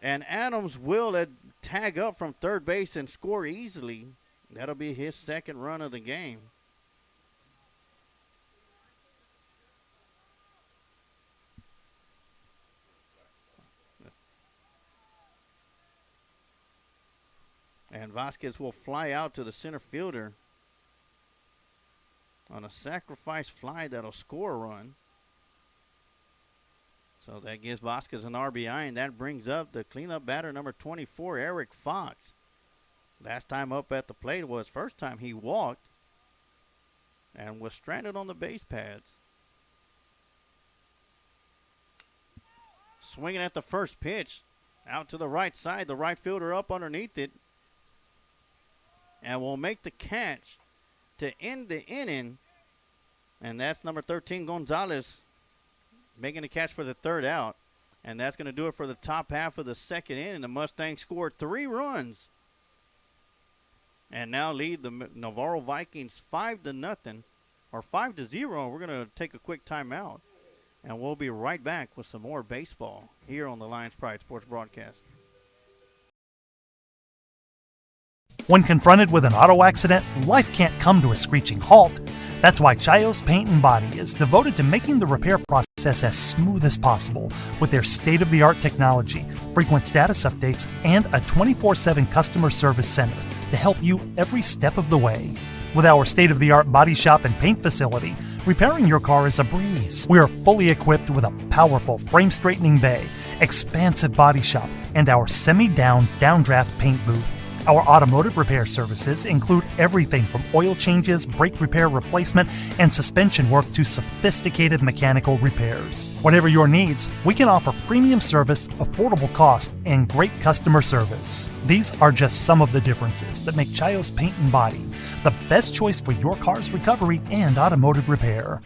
And Adams will tag up from third base and score easily. That'll be his second run of the game. And Vasquez will fly out to the center fielder on a sacrifice fly that'll score a run. So that gives Vasquez an RBI, and that brings up the cleanup batter, number 24, Eric Fox. Last time up at the plate was first time he walked and was stranded on the base pads. Swinging at the first pitch, out to the right side, the right fielder up underneath it. And will make the catch to end the inning. And that's number 13, Gonzalez, making the catch for the third out. And that's going to do it for the top half of the second inning. The Mustangs scored 3 runs. And now lead the Navarro Vikings 5-0, or 5-0. We're going to take a quick timeout. And we'll be right back with some more baseball here on the Lions Pride Sports Broadcast. When confronted with an auto accident, life can't come to a screeching halt. That's why Chayo's Paint and Body is devoted to making the repair process as smooth as possible with their state-of-the-art technology, frequent status updates, and a 24/7 customer service center to help you every step of the way. With our state-of-the-art body shop and paint facility, repairing your car is a breeze. We are fully equipped with a powerful frame-straightening bay, expansive body shop, and our semi-down, downdraft paint booth. Our automotive repair services include everything from oil changes, brake repair replacement, and suspension work to sophisticated mechanical repairs. Whatever your needs, we can offer premium service, affordable cost, and great customer service. These are just some of the differences that make Chayo's Paint and Body the best choice for your car's recovery and automotive repair.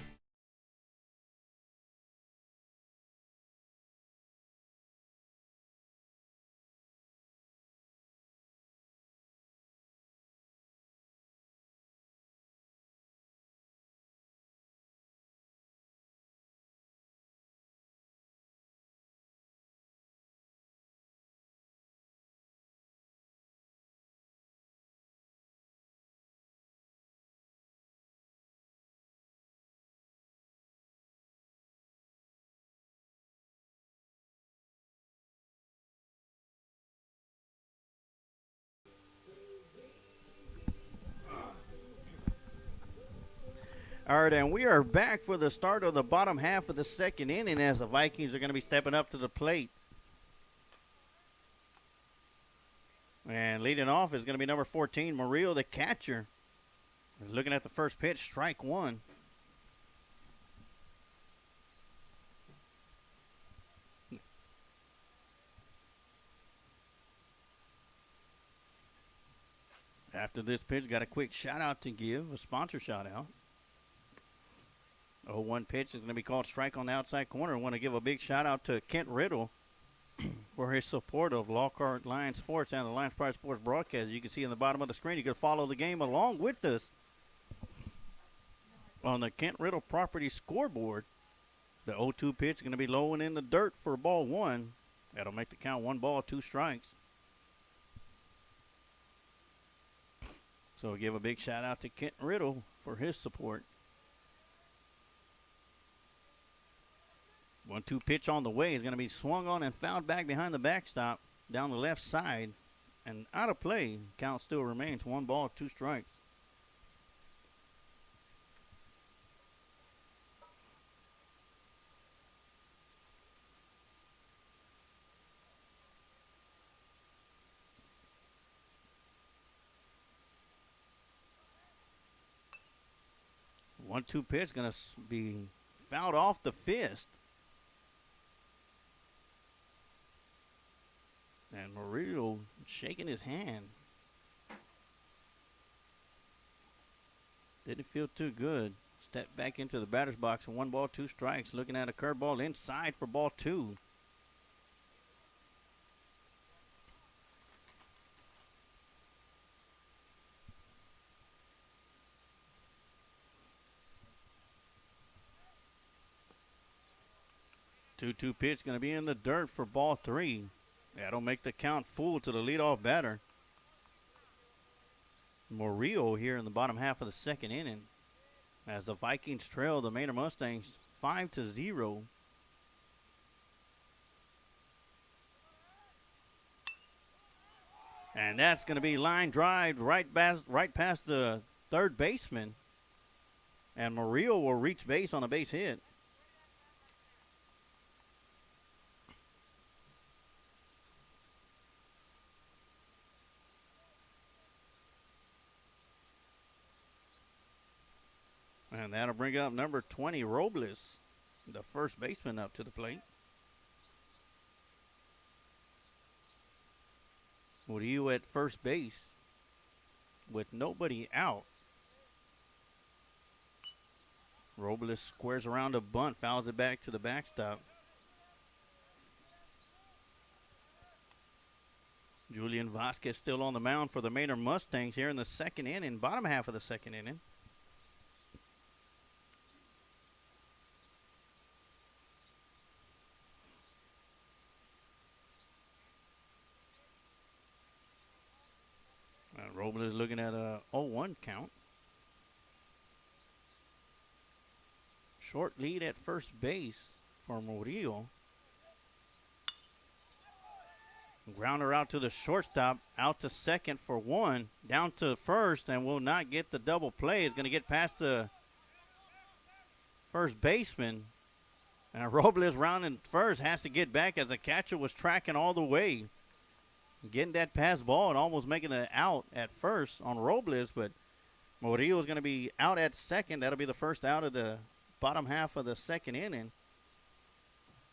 All right, and we are back for the start of the bottom half of the second inning as the Vikings are going to be stepping up to the plate. And leading off is going to be number 14, Murillo, the catcher. Looking at the first pitch, strike one. After this pitch, got a quick shout out to give, a sponsor shout out. 0-1 pitch is going to be called strike on the outside corner. I want to give a big shout out to Kent Riddle for his support of Lockhart Lions Sports and the Lions Pride Sports broadcast. You can see in the bottom of the screen, you can follow the game along with us on the Kent Riddle property scoreboard. The 0-2 pitch is going to be low and in the dirt for ball one. That'll make the count 1 ball, 2 strikes. So we'll give a big shout out to Kent Riddle for his support. 1-2 pitch on the way is going to be swung on and fouled back behind the backstop down the left side and out of play. Count still remains 1 ball, 2 strikes. One-two pitch going to be fouled off the fist. And Murillo shaking his hand. Didn't feel too good. Stepped back into the batter's box and 1 ball, 2 strikes. Looking at a curveball inside for ball 2. Two-two pitch going to be in the dirt for ball 3. That'll make the count full to the leadoff batter. Murillo here in the bottom half of the second inning as the Vikings trail the Manor Mustangs 5-0. And that's going to be line drive right past the third baseman. And Murillo will reach base on a base hit. And that'll bring up number 20, Robles, the first baseman, up to the plate. Murillo at first base with nobody out. Robles squares around a bunt, fouls it back to the backstop. Julian Vasquez still on the mound for the Manor Mustangs here in the second inning, bottom half of the second inning. Robles looking at a 0-1 count. Short lead at first base for Murillo. Grounder out to the shortstop, out to second for 1, down to first, and will not get the double play. Is going to get past the first baseman. And Robles rounding first, has to get back as the catcher was tracking all the way. Getting that pass ball and almost making it out at first on Robles, but Murillo is going to be out at second. That'll be the first out of the bottom half of the second inning.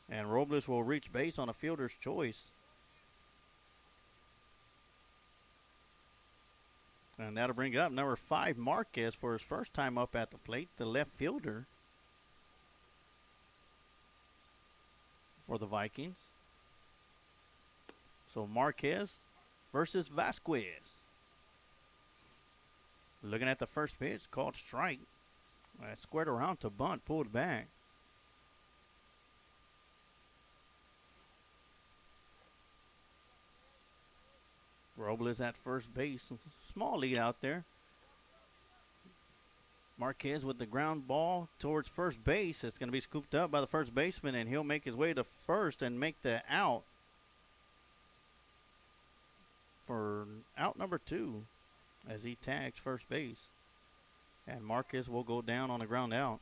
And Robles will reach base on a fielder's choice. And that'll bring up number 5, Marquez, for his first time up at the plate, the left fielder for the Vikings. So Marquez versus Vasquez. Looking at the first pitch, called strike. That squared around to bunt, pulled back. Robles at first base. Small lead out there. Marquez with the ground ball towards first base. It's going to be scooped up by the first baseman, and he'll make his way to first and make the out for out number 2 as he tags first base. And Marquez will go down on the ground out.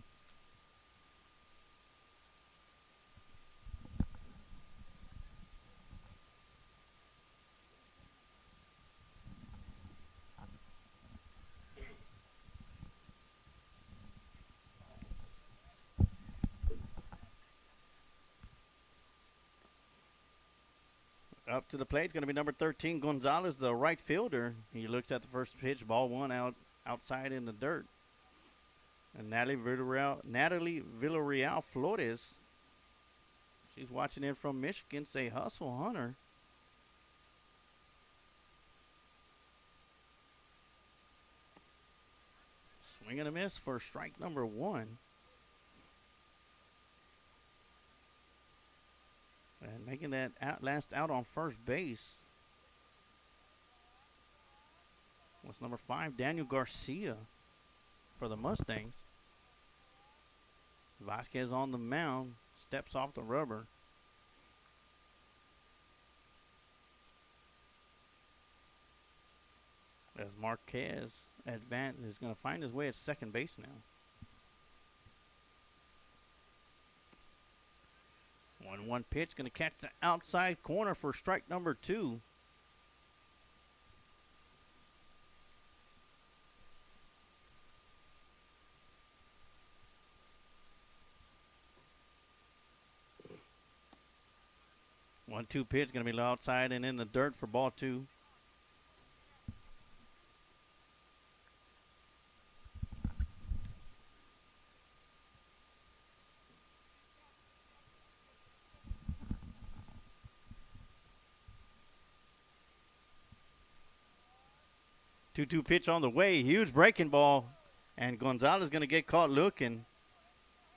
Up to the plate, it's going to be number 13, Gonzalez, the right fielder. He looks at the first pitch, ball 1 outside in the dirt. And Natalie Villarreal Flores, she's watching in from Michigan, say hustle, Hunter. Swing and a miss for strike number 1. And making that last out on first base was number 5, Daniel Garcia for the Mustangs. Vasquez on the mound, steps off the rubber. As Marquez is going to find his way at second base now. 1-1 pitch, going to catch the outside corner for strike number 2. One-two pitch, going to be outside and in the dirt for ball 2. Two-two pitch on the way, huge breaking ball, and Gonzalez going to get caught looking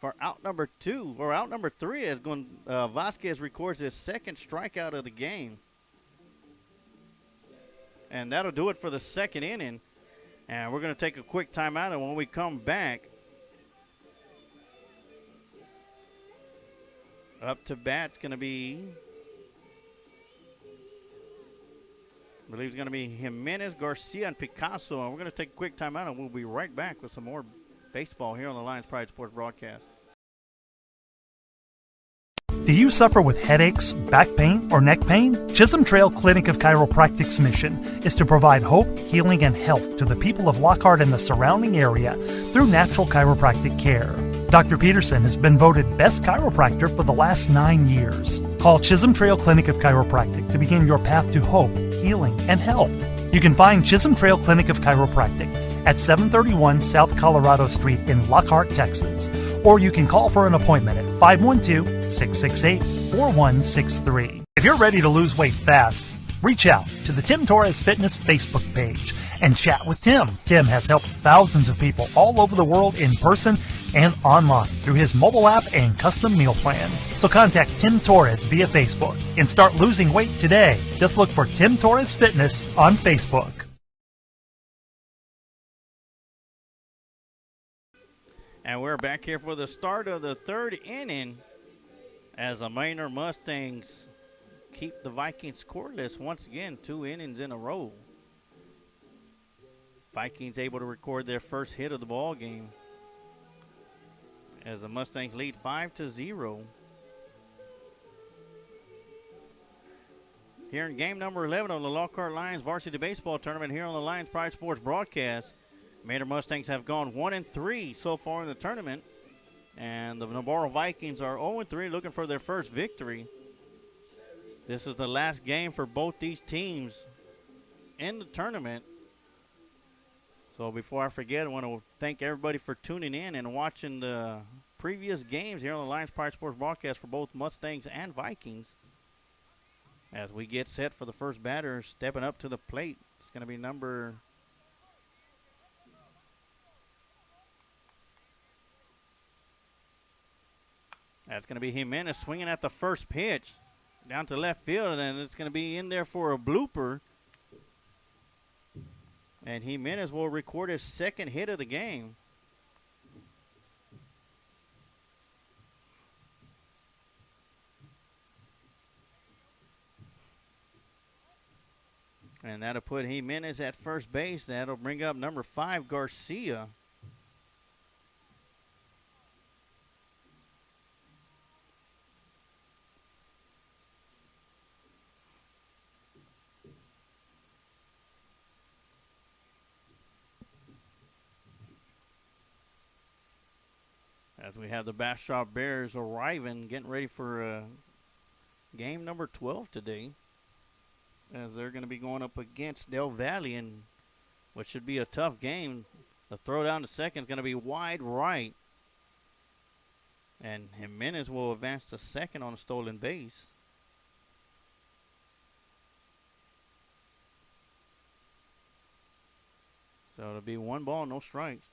for out number 2 or out number 3 as Vasquez records his second strikeout of the game. And that'll do it for the second inning. And we're going to take a quick timeout, and when we come back, up to bat's going to be, I believe it's going to be Jimenez, Garcia, and Picasso. And we're going to take a quick timeout, and we'll be right back with some more baseball here on the Lions Pride Sports broadcast. Do you suffer with headaches, back pain, or neck pain? Chisholm Trail Clinic of Chiropractic's mission is to provide hope, healing, and health to the people of Lockhart and the surrounding area through natural chiropractic care. Dr. Peterson has been voted Best Chiropractor for the last 9 years. Call Chisholm Trail Clinic of Chiropractic to begin your path to hope, healing, and health. You can find Chisholm Trail Clinic of Chiropractic at 731 South Colorado Street in Lockhart, Texas. Or you can call for an appointment at 512-668-4163. If you're ready to lose weight fast, reach out to the Tim Torres Fitness Facebook page and chat with Tim. Tim has helped thousands of people all over the world in person and online through his mobile app and custom meal plans. So contact Tim Torres via Facebook and start losing weight today. Just look for Tim Torres Fitness on Facebook. And we're back here for the start of the third inning as the Manor Mustangs keep the Vikings scoreless once again, 2 innings in a row. Vikings able to record their first hit of the ball game as the Mustangs lead 5-0. Here in game number 11 of the Lockhart Lions Varsity Baseball Tournament here on the Lions Pride Sports broadcast. Manor Mustangs have gone 1-3 so far in the tournament, and the Navarro Vikings are 0-3 looking for their first victory. This is the last game for both these teams in the tournament. So before I forget, I want to thank everybody for tuning in and watching the previous games here on the Lions Pride Sports broadcast for both Mustangs and Vikings. As we get set for the first batter, stepping up to the plate, it's going to be That's going to be Jimenez swinging at the first pitch down to left field, and it's going to be in there for a blooper. And Jimenez will record his second hit of the game. And that'll put Jimenez at first base. That'll bring up number 5, Garcia. As we have the Bastrop Bears arriving, getting ready for game number 12 today. As they're going to be going up against Del Valle in what should be a tough game. The throw down to second is going to be wide right. And Jimenez will advance to second on a stolen base. So it'll be 1 ball, no strikes.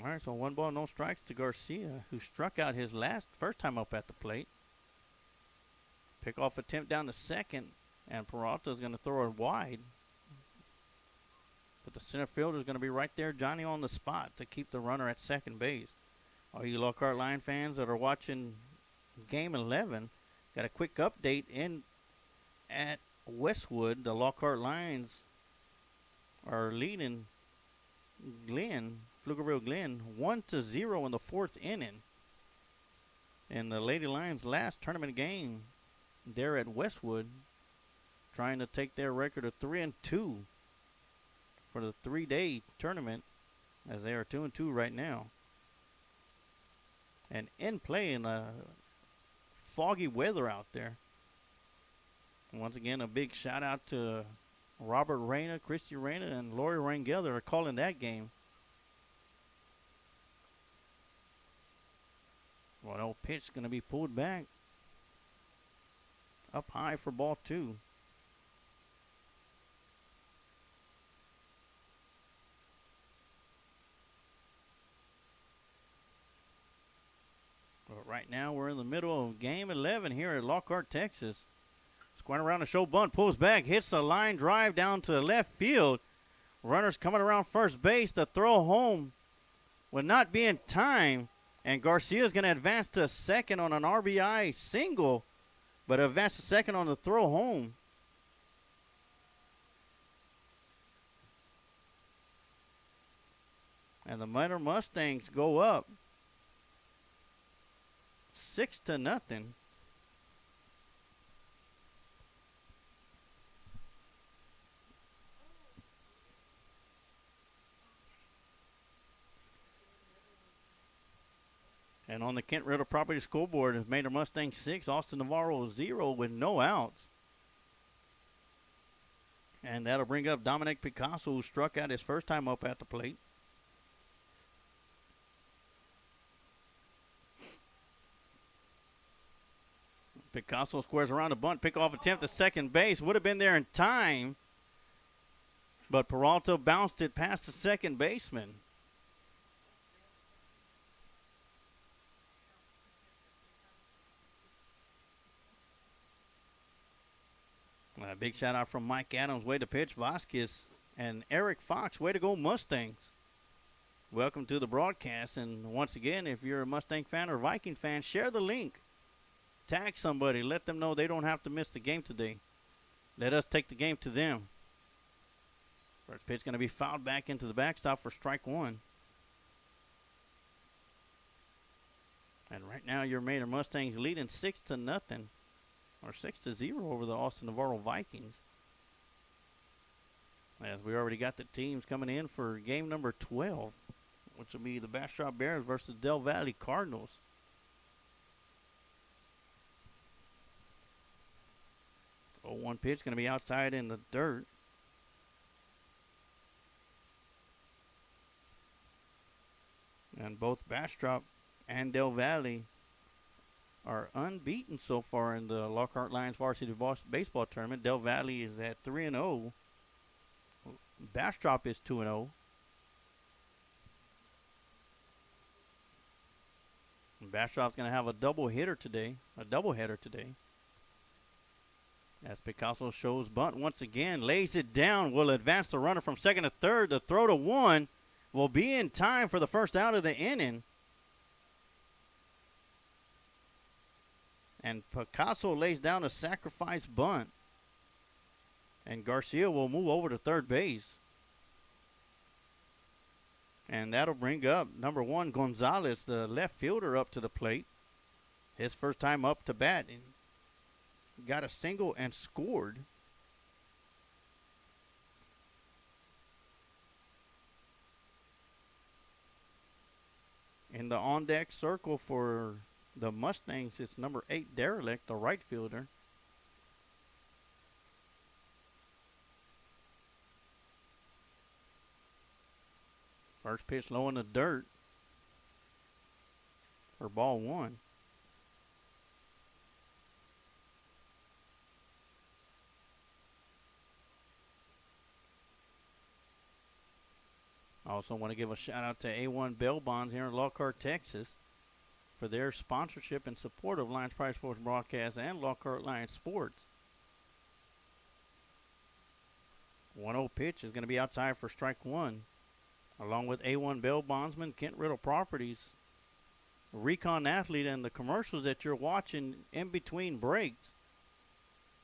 All right, so 1 ball, no strikes to Garcia, who struck out his first time up at the plate. Pickoff attempt down to second, and Peralta is going to throw it wide. But the center fielder is going to be right there, Johnny on the spot, to keep the runner at second base. All you Lockhart Lion fans that are watching Game 11, got a quick update in at Westwood. The Lockhart Lions are leading Pflugerville Glen 1-0 in the 4th inning. And the Lady Lions' last tournament game there at Westwood, trying to take their record of 3-2 for the 3-day tournament, as they are 2-2 right now. And in play in foggy weather out there. Once again, a big shout out to Robert Reyna, Christy Reyna, and Lori Rangel that are calling that game. Well, no pitch is going to be pulled back. Up high for ball 2. But right now we're in the middle of game 11 here at Lockhart, Texas. Squaring around the show bunt, pulls back, hits the line drive down to left field. Runners coming around first base. The throw home will not be in time. And Garcia is going to advance to second on an RBI single, but advance to second on the throw home. And the Manor Mustangs go up 6-0. And on the Kent Riddle Property Scoreboard, is Manor Mustang 6, Austin Navarro 0 with no outs. And that'll bring up Dominic Picasso, who struck out his first time up at the plate. Picasso squares around the bunt, pickoff attempt to second base. Would have been there in time. But Peralta bounced it past the second baseman. A big shout out from Mike Adams, way to pitch. Vasquez and Eric Fox, way to go Mustangs. Welcome to the broadcast. And once again, if you're a Mustang fan or Viking fan, share the link. Tag somebody. Let them know they don't have to miss the game today. Let us take the game to them. First pitch going to be fouled back into the backstop for strike one. And right now, your Manor Mustangs leading 6-0. Or 6-0 over the Austin Navarro Vikings. As we already got the teams coming in for game number 12, which will be the Bastrop Bears versus Del Valle Cardinals. 0-1 pitch going to be outside in the dirt. And both Bastrop and Del Valle are unbeaten so far in the Lockhart Lions Varsity Baseball Tournament. Del Valle is at 3-0. Bastrop is 2-0. Bastrop's going to have a doubleheader today. As Picasso shows bunt once again, lays it down, will advance the runner from second to third. The throw to one will be in time for the first out of the inning. And Picasso lays down a sacrifice bunt. And Garcia will move over to third base. And that'll bring up number one, Gonzalez, the left fielder, up to the plate. His first time up to bat. And got a single and scored. In the on-deck circle for the Mustangs, it's number 8, Derelict, the right fielder. First pitch low in the dirt for ball one. I also want to give a shout out to A1 Bail Bonds here in Lockhart, Texas, for their sponsorship and support of Lions Pride Sports Broadcast and Lockhart Lions Sports. 1-0 pitch is going to be outside for strike one. Along with A1 Bail Bondsman, Kent Riddle Properties, Recon Athlete, and the commercials that you're watching in between breaks.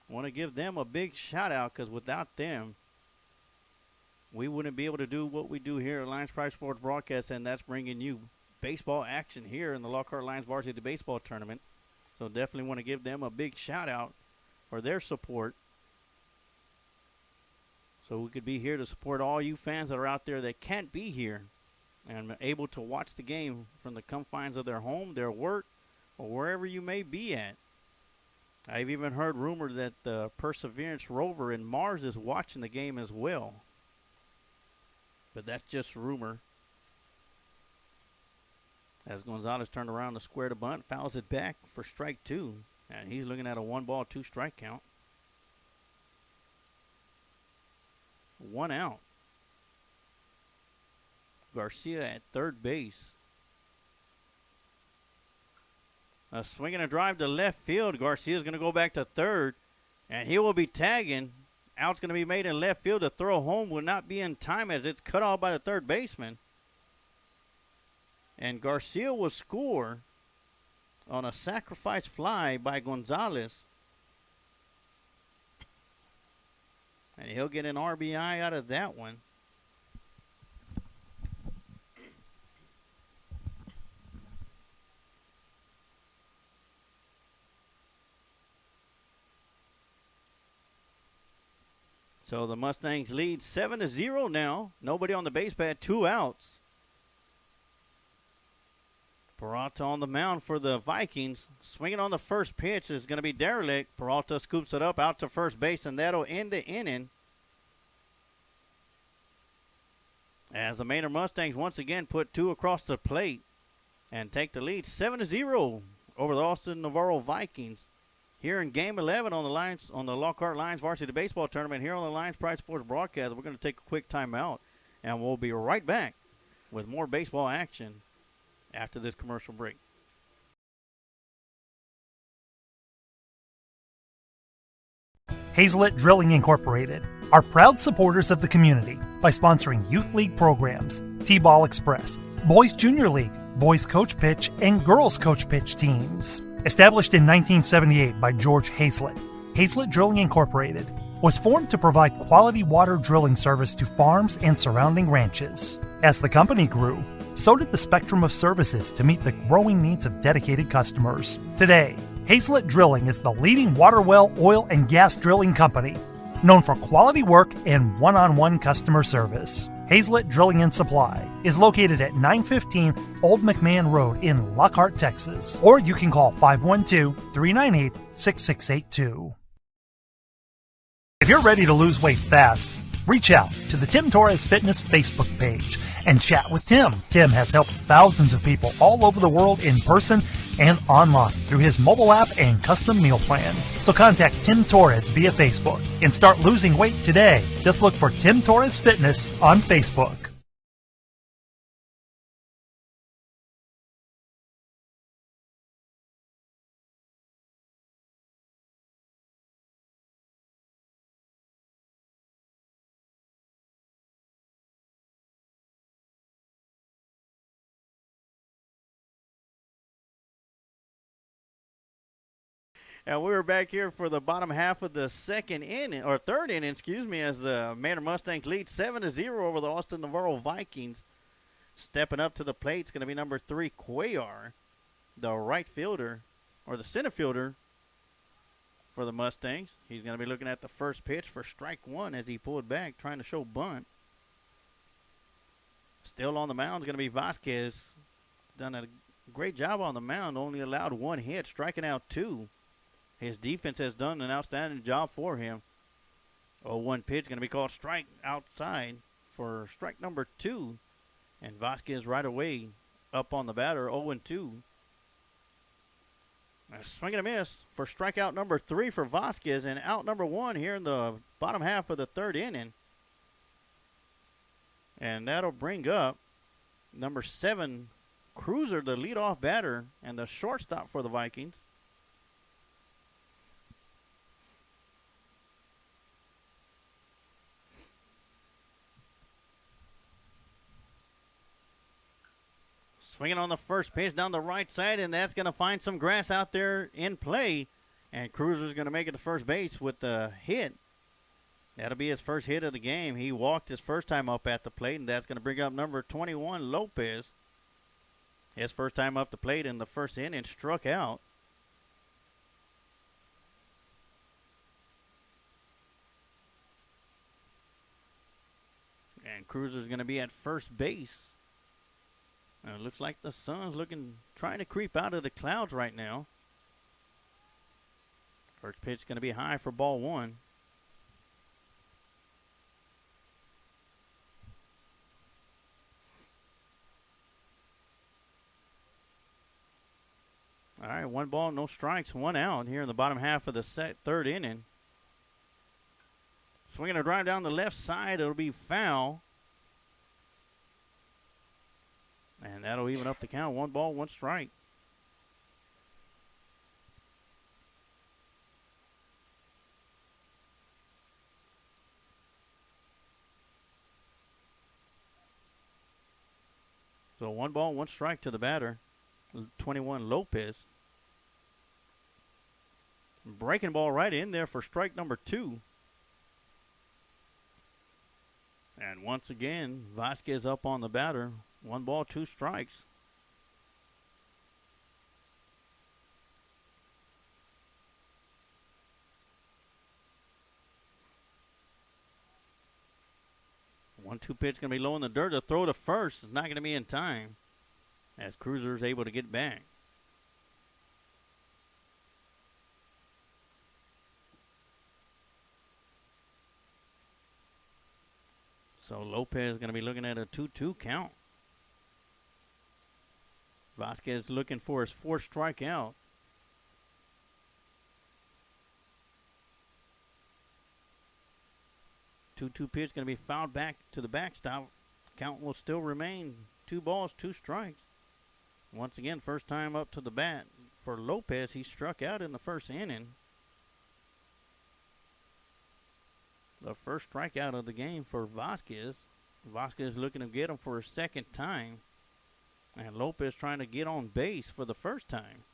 I want to give them a big shout out because without them, we wouldn't be able to do what we do here at Lions Pride Sports Broadcast, and that's bringing you baseball action here in the Lockhart Lions Varsity Baseball Tournament. So definitely want to give them a big shout out for their support. So we could be here to support all you fans that are out there that can't be here and able to watch the game from the confines of their home, their work, or wherever you may be at. I've even heard rumor that the Perseverance rover in Mars is watching the game as well. But that's just rumor. As Gonzalez turned around to square the bunt, fouls it back for strike two. And he's looking at a 1-ball, 2-strike count. 1 out. Garcia at third base. A swing and a drive to left field. Garcia's going to go back to third. And he will be tagging. Out's going to be made in left field. The throw home will not be in time as it's cut off by the third baseman. And Garcia will score on a sacrifice fly by Gonzalez. And he'll get an RBI out of that one. So the Mustangs lead 7-0 now. Nobody on the base pad, 2 outs. Peralta on the mound for the Vikings. Swinging on the first pitch is going to be Derelict. Peralta scoops it up out to first base, and that'll end the inning. As the Manor Mustangs once again put 2 across the plate and take the lead 7-0 over the Austin Navarro Vikings. here in Game 11 on the Lockhart Lions Varsity Baseball Tournament here on the Lions Pride Sports broadcast. We're going to take a quick timeout, and we'll be right back with more baseball action after this commercial break. Hazelet Drilling Incorporated are proud supporters of the community by sponsoring youth league programs, T-Ball Express, Boys Junior League, Boys Coach Pitch, and Girls Coach Pitch teams. Established in 1978 by George Hazelet, Hazelet Drilling Incorporated was formed to provide quality water drilling service to farms and surrounding ranches. As the company grew, so did the spectrum of services to meet the growing needs of dedicated customers. Today, Hazelet Drilling is the leading water well, oil, and gas drilling company, known for quality work and one-on-one customer service. Hazelet Drilling and Supply is located at 915 Old McMahon Road in Lockhart, Texas, or you can call 512-398-6682. If you're ready to lose weight fast, reach out to the Tim Torres Fitness Facebook page and chat with Tim. Tim has helped thousands of people all over the world in person and online through his mobile app and custom meal plans. So contact Tim Torres via Facebook and start losing weight today. Just look for Tim Torres Fitness on Facebook. And we're back here for the bottom half of the third inning, as the Manor Mustangs lead 7-0 over the Austin Navarro Vikings. Stepping up to the plate is going to be number 3, Cuellar, the right fielder, or the center fielder for the Mustangs. He's going to be looking at the first pitch for strike 1 as he pulled back, trying to show bunt. Still on the mound is going to be Vasquez. He's done a great job on the mound, only allowed 1 hit, striking out 2. His defense has done an outstanding job for him. 0-1 pitch going to be called strike outside for strike number 2. And Vasquez right away up on the batter, 0-2. A swing and a miss for strikeout number 3 for Vasquez, and out number 1 here in the bottom half of the third inning. And that'll bring up number 7, Cruiser, the leadoff batter, and the shortstop for the Vikings. Swinging on the first pitch down the right side, and that's going to find some grass out there in play. And Cruiser's going to make it to first base with the hit. That'll be his first hit of the game. He walked his first time up at the plate, and that's going to bring up number 21, Lopez. His first time up the plate in the first inning, struck out. And Cruiser's going to be at first base. It looks like the sun's trying to creep out of the clouds right now. First pitch going to be high for ball 1. All right, 1 ball, no strikes, 1 out here in the bottom half of the third inning. Swinging a drive down the left side, it'll be foul. And that'll even up the count. 1 ball, 1 strike. So 1 ball, 1 strike to the batter, 21 Lopez. Breaking ball right in there for strike number 2. And once again, Vasquez up on the batter. 1 ball, 2 strikes. One-two pitch going to be low in the dirt. The throw to first is not going to be in time as Cruiser is able to get back. So Lopez is going to be looking at a 2-2 count. Vasquez looking for his 4th strikeout. 2-2 pitch going to be fouled back to the backstop. Count will still remain 2 balls, 2 strikes. Once again, first time up to the bat for Lopez. He struck out in the first inning. The first strikeout of the game for Vasquez. Vasquez looking to get him for a second time. And Lopez trying to get on base for the first time.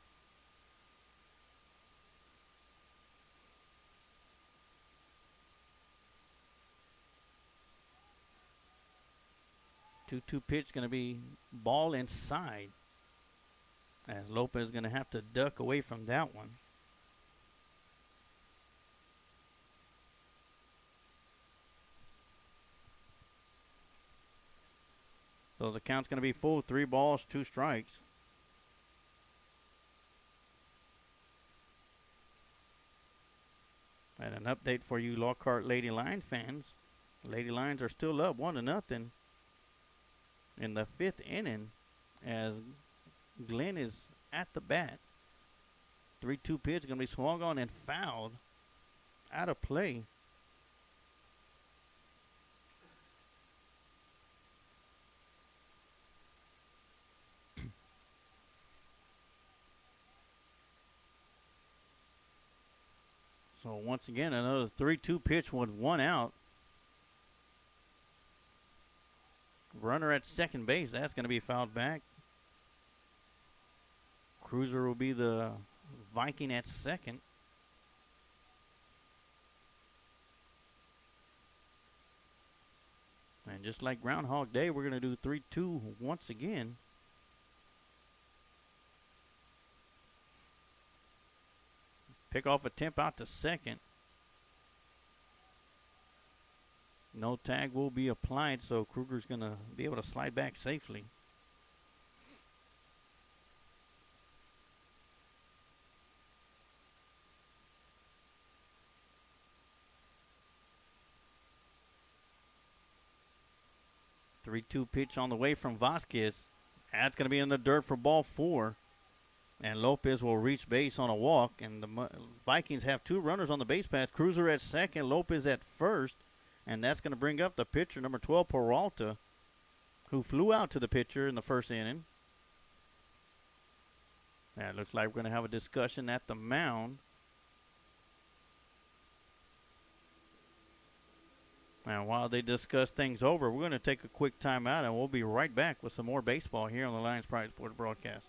Two pitch going to be ball inside. As Lopez is going to have to duck away from that one. So the count's going to be full, 3 balls, 2 strikes. And an update for you Lockhart Lady Lions fans. Lady Lions are still up 1-0 in the 5th inning as Glenn is at the bat. 3-2 pitch going to be swung on and fouled out of play. So once again, another 3-2 pitch with 1 out. Runner at second base, that's going to be fouled back. Cruiser will be the Viking at second. And just like Groundhog Day, we're going to do 3-2 once again. Pickoff attempt out to second. No tag will be applied, so Kruger's going to be able to slide back safely. Three-two pitch on the way from Vasquez. That's going to be in the dirt for ball 4. And Lopez will reach base on a walk. And the Vikings have 2 runners on the base path. Cruiser at second, Lopez at first. And that's going to bring up the pitcher, number 12, Peralta, who flew out to the pitcher in the first inning. And it looks like we're going to have a discussion at the mound. And while they discuss things over, we're going to take a quick timeout, and we'll be right back with some more baseball here on the Lions Pride Sports broadcast.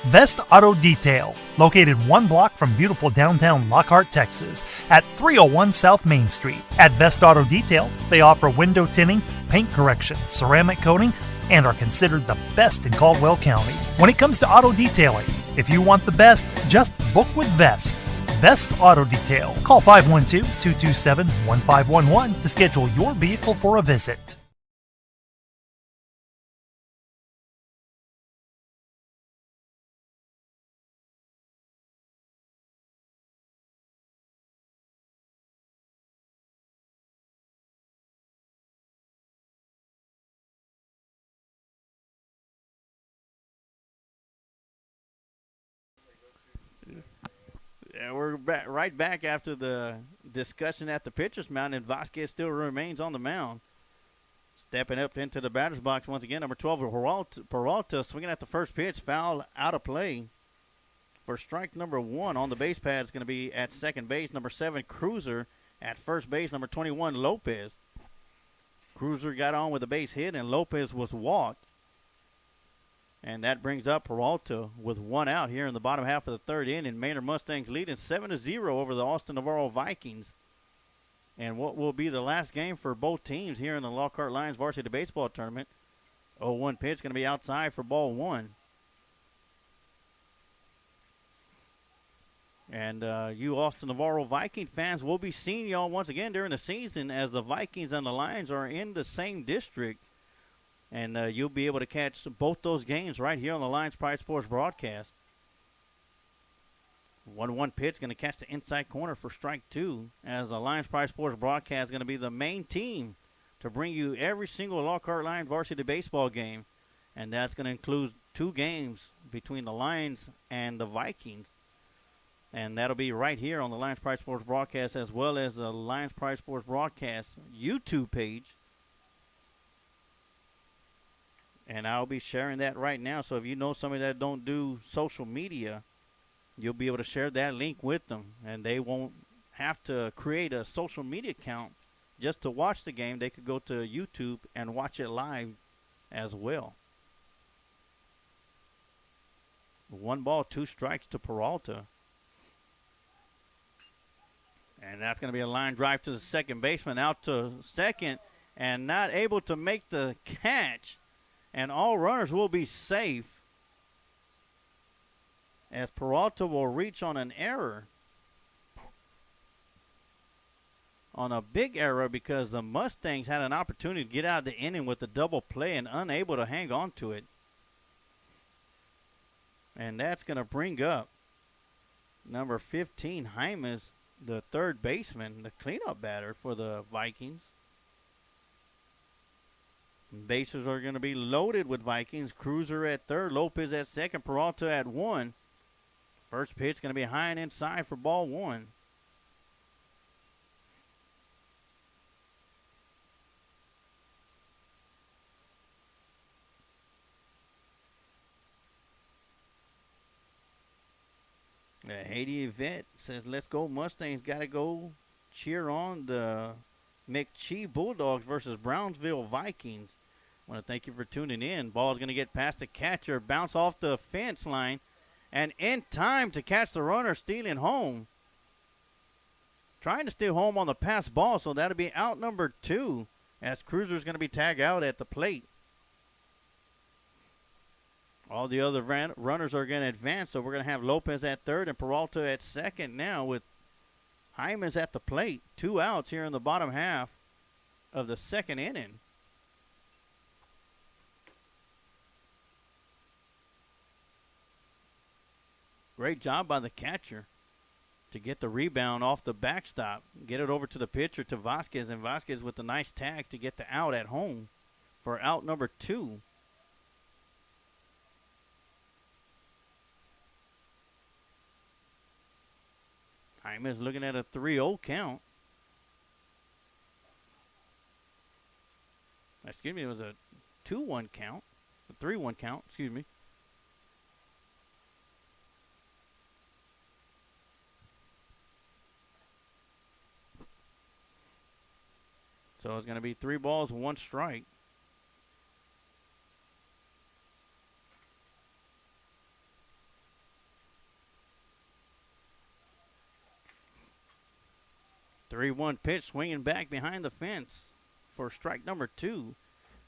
Vest Auto Detail, located 1 block from beautiful downtown Lockhart, Texas, at 301 South Main Street. At Vest Auto Detail, they offer window tinting, paint correction, ceramic coating, and are considered the best in Caldwell County. When it comes to auto detailing, if you want the best, just book with Vest. Vest Auto Detail. Call 512-227-1511 to schedule your vehicle for a visit. Yeah, we're right back after the discussion at the pitcher's mound, and Vasquez still remains on the mound. Stepping up into the batter's box once again, number 12, Peralta swinging at the first pitch, foul out of play. For strike number 1 on the base pad is going to be at second base, number 7, Cruiser. At first base, number 21, Lopez. Cruiser got on with a base hit, and Lopez was walked. And that brings up Peralta with 1 out here in the bottom half of the 3rd inning. Manor Mustangs leading 7-0 over the Austin Navarro Vikings. And what will be the last game for both teams here in the Lockhart Lions Varsity Baseball Tournament. 0-1 pitch going to be outside for ball 1. And you Austin Navarro Viking fans will be seeing y'all once again during the season as the Vikings and the Lions are in the same district. And you'll be able to catch both those games right here on the Lions Pride Sports broadcast. 1-1 pitch going to catch the inside corner for strike 2. As the Lions Pride Sports broadcast is going to be the main team to bring you every single Lockhart Lions varsity baseball game. And that's going to include 2 games between the Lions and the Vikings. And that'll be right here on the Lions Pride Sports broadcast, as well as the Lions Pride Sports broadcast YouTube page. And I'll be sharing that right now. So if you know somebody that don't do social media, you'll be able to share that link with them. And they won't have to create a social media account just to watch the game. They could go to YouTube and watch it live as well. 1 ball, 2 strikes to Peralta. And that's going to be a line drive to the second baseman, out to second, and not able to make the catch. And all runners will be safe, as Peralta will reach on an error. On a big error, because the Mustangs had an opportunity to get out of the inning with a double play and unable to hang on to it. And that's going to bring up number 15, Jimenez, the third baseman, the cleanup batter for the Vikings. Bases are going to be loaded with Vikings. Cruiser at third, Lopez at second, Peralta at 1. First pitch going to be high and inside for ball 1. Haiti Yvette says, let's go Mustangs. Got to go cheer on the McChee Bulldogs versus Brownsville Vikings. I want to thank you for tuning in. Ball's going to get past the catcher, bounce off the fence line, and in time to catch the runner stealing home. Trying to steal home on the pass ball, so that'll be out number 2, as Cruiser's going to be tagged out at the plate. All the other runners are going to advance, so we're going to have Lopez at third and Peralta at second now, with Jimenez at the plate. 2 outs here in the bottom half of the second inning. Great job by the catcher to get the rebound off the backstop, get it over to the pitcher, to Vasquez, and Vasquez with a nice tag to get the out at home for out number 2. Jimenez looking at a 3-0 count. Excuse me, it was a 2-1 count. A 3-1 count, excuse me. So it's going to be 3 balls, 1 strike. Three-one pitch, swinging back behind the fence for strike number 2.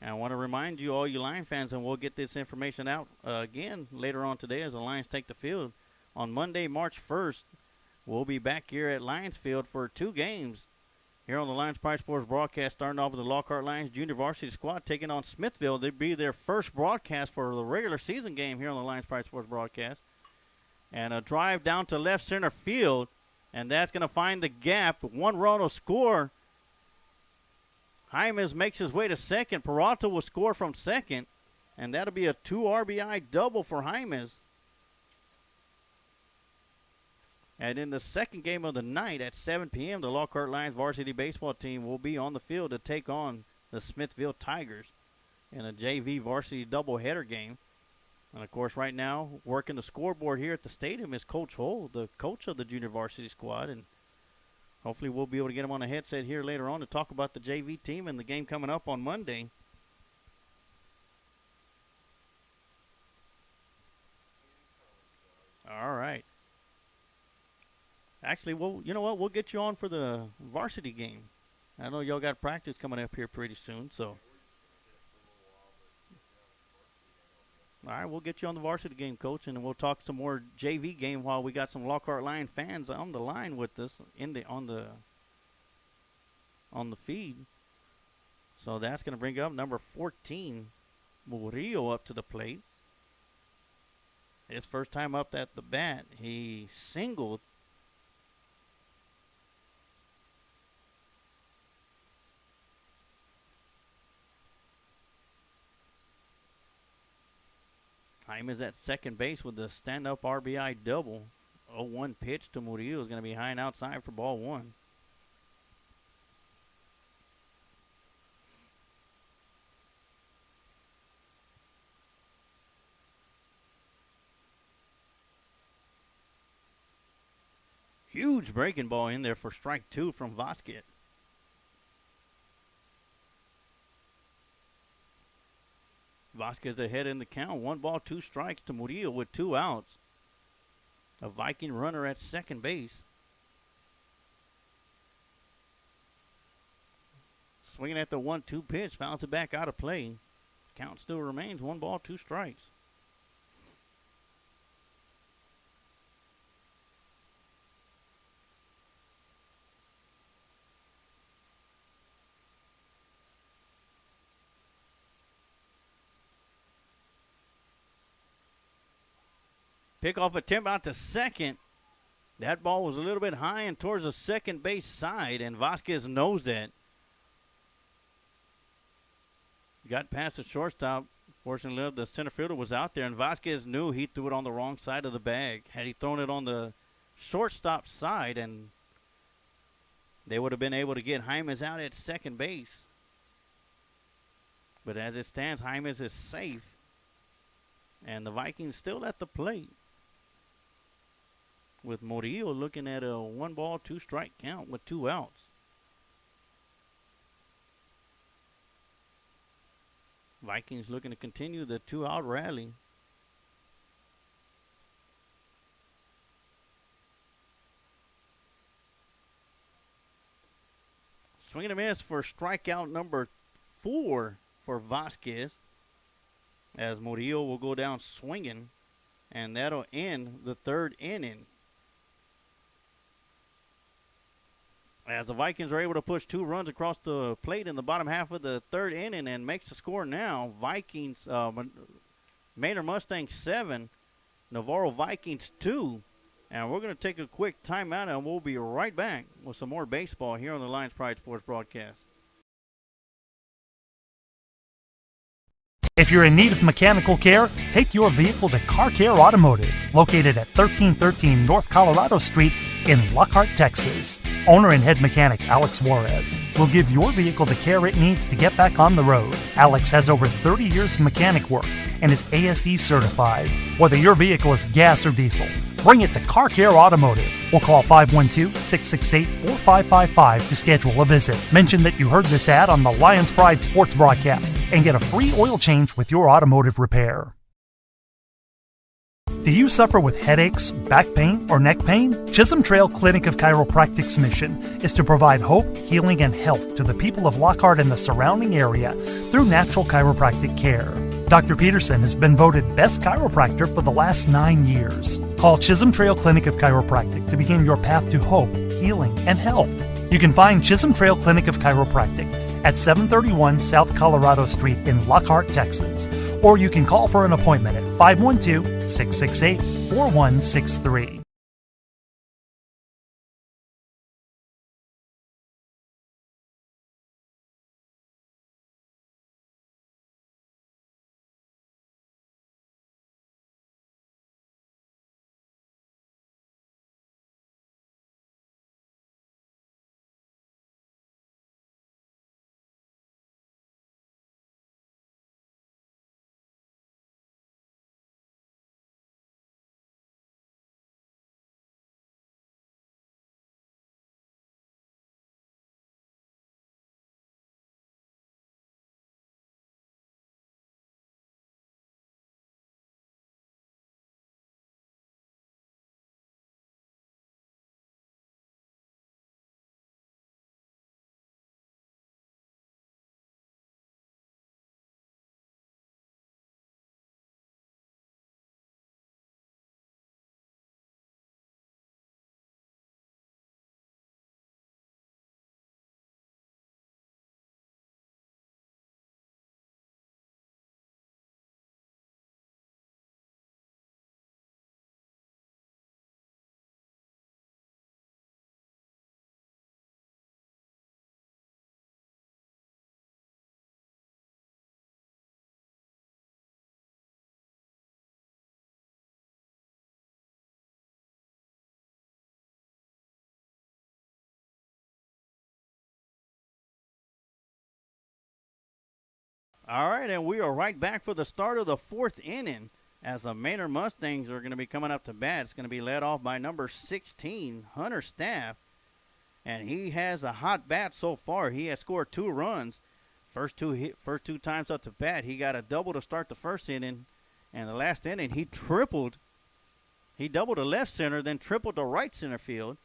And I want to remind you, all you Lion fans, and we'll get this information out again later on today as the Lions take the field. On Monday, March 1st, we'll be back here at Lions Field for 2 games. Here on the Lions Pride Sports broadcast, starting off with the Lockhart Lions Junior Varsity squad taking on Smithville. They'll be their first broadcast for the regular season game here on the Lions Pride Sports broadcast. And a drive down to left center field. And that's going to find the gap. 1 run will score. Jimenez makes his way to second. Peralta will score from second. And that'll be a 2 RBI double for Jimenez. And in the second game of the night at 7 p.m., the Lockhart Lions varsity baseball team will be on the field to take on the Smithville Tigers in a JV varsity doubleheader game. And, of course, right now, working the scoreboard here at the stadium is Coach Hull, the coach of the junior varsity squad. And hopefully we'll be able to get him on a headset here later on to talk about the JV team and the game coming up on Monday. All right. Actually, you know what? We'll get you on for the varsity game. I know y'all got practice coming up here pretty soon, so. All right, we'll get you on the varsity game, Coach, and we'll talk some more JV game while we got some Lockhart Lion fans on the line with us on the feed. So that's going to bring up number 14, Murillo, up to the plate. His first time up at the bat, he singled. Jimenez at second base with the stand-up RBI double 0-1 pitch to Murillo is going to be high and outside for ball one. Huge breaking ball in there for strike two from Vasquez. Vasquez ahead in the count. 1 ball, 2 strikes to Murillo with 2 outs. A Viking runner at second base. Swinging at the 1-2 pitch. Fouls it back out of play. Count still remains 1 ball, 2 strikes. Pickoff attempt out to second. That ball was a little bit high and towards the second base side, and Vasquez knows that. Got past the shortstop. Fortunately, the center fielder was out there, and Vasquez knew he threw it on the wrong side of the bag. Had he thrown it on the shortstop side, and they would have been able to get Jimenez out at second base. But as it stands, Jimenez is safe, and the Vikings still at the plate, with Murillo looking at a 1 ball, 2 strike count with 2 outs. Vikings looking to continue the 2-out rally. Swing and a miss for strikeout number 4 for Vasquez, as Murillo will go down swinging, and that'll end the 3rd inning. As the Vikings are able to push 2 runs across the plate in the bottom half of the 3rd inning and makes the score now. Vikings, Manor Mustangs 7, Navarro Vikings 2. And we're going to take a quick timeout, and we'll be right back with some more baseball here on the Lions Pride Sports broadcast. If you're in need of mechanical care, take your vehicle to Car Care Automotive, located at 1313 North Colorado Street in Lockhart, Texas. Owner and head mechanic Alex Juarez will give your vehicle the care it needs to get back on the road. Alex has over 30 years of mechanic work and is ASE certified. Whether your vehicle is gas or diesel, bring it to Car Care Automotive or call 512-668-4555 to schedule a visit. Mention that you heard this ad on the Lions Pride Sports broadcast and get a free oil change with your automotive repair. Do you suffer with headaches, back pain, or neck pain? Chisholm Trail Clinic of Chiropractic's mission is to provide hope, healing, and health to the people of Lockhart and the surrounding area through natural chiropractic care. Dr. Peterson has been voted Best Chiropractor for the last 9 years. Call Chisholm Trail Clinic of Chiropractic to begin your path to hope, healing, and health. You can find Chisholm Trail Clinic of Chiropractic at 731 South Colorado Street in Lockhart, Texas. Or you can call for an appointment at 512-668-4163. All right, and we are right back for the start of the fourth inning as the Manor Mustangs are going to be coming up to bat. It's going to be led off by number 16, Hunter Staff, and he has a hot bat so far. He has scored 2 runs. First two times up to bat, he got a double to start the first inning, and the last inning he tripled. He doubled to left center, then tripled to right center field.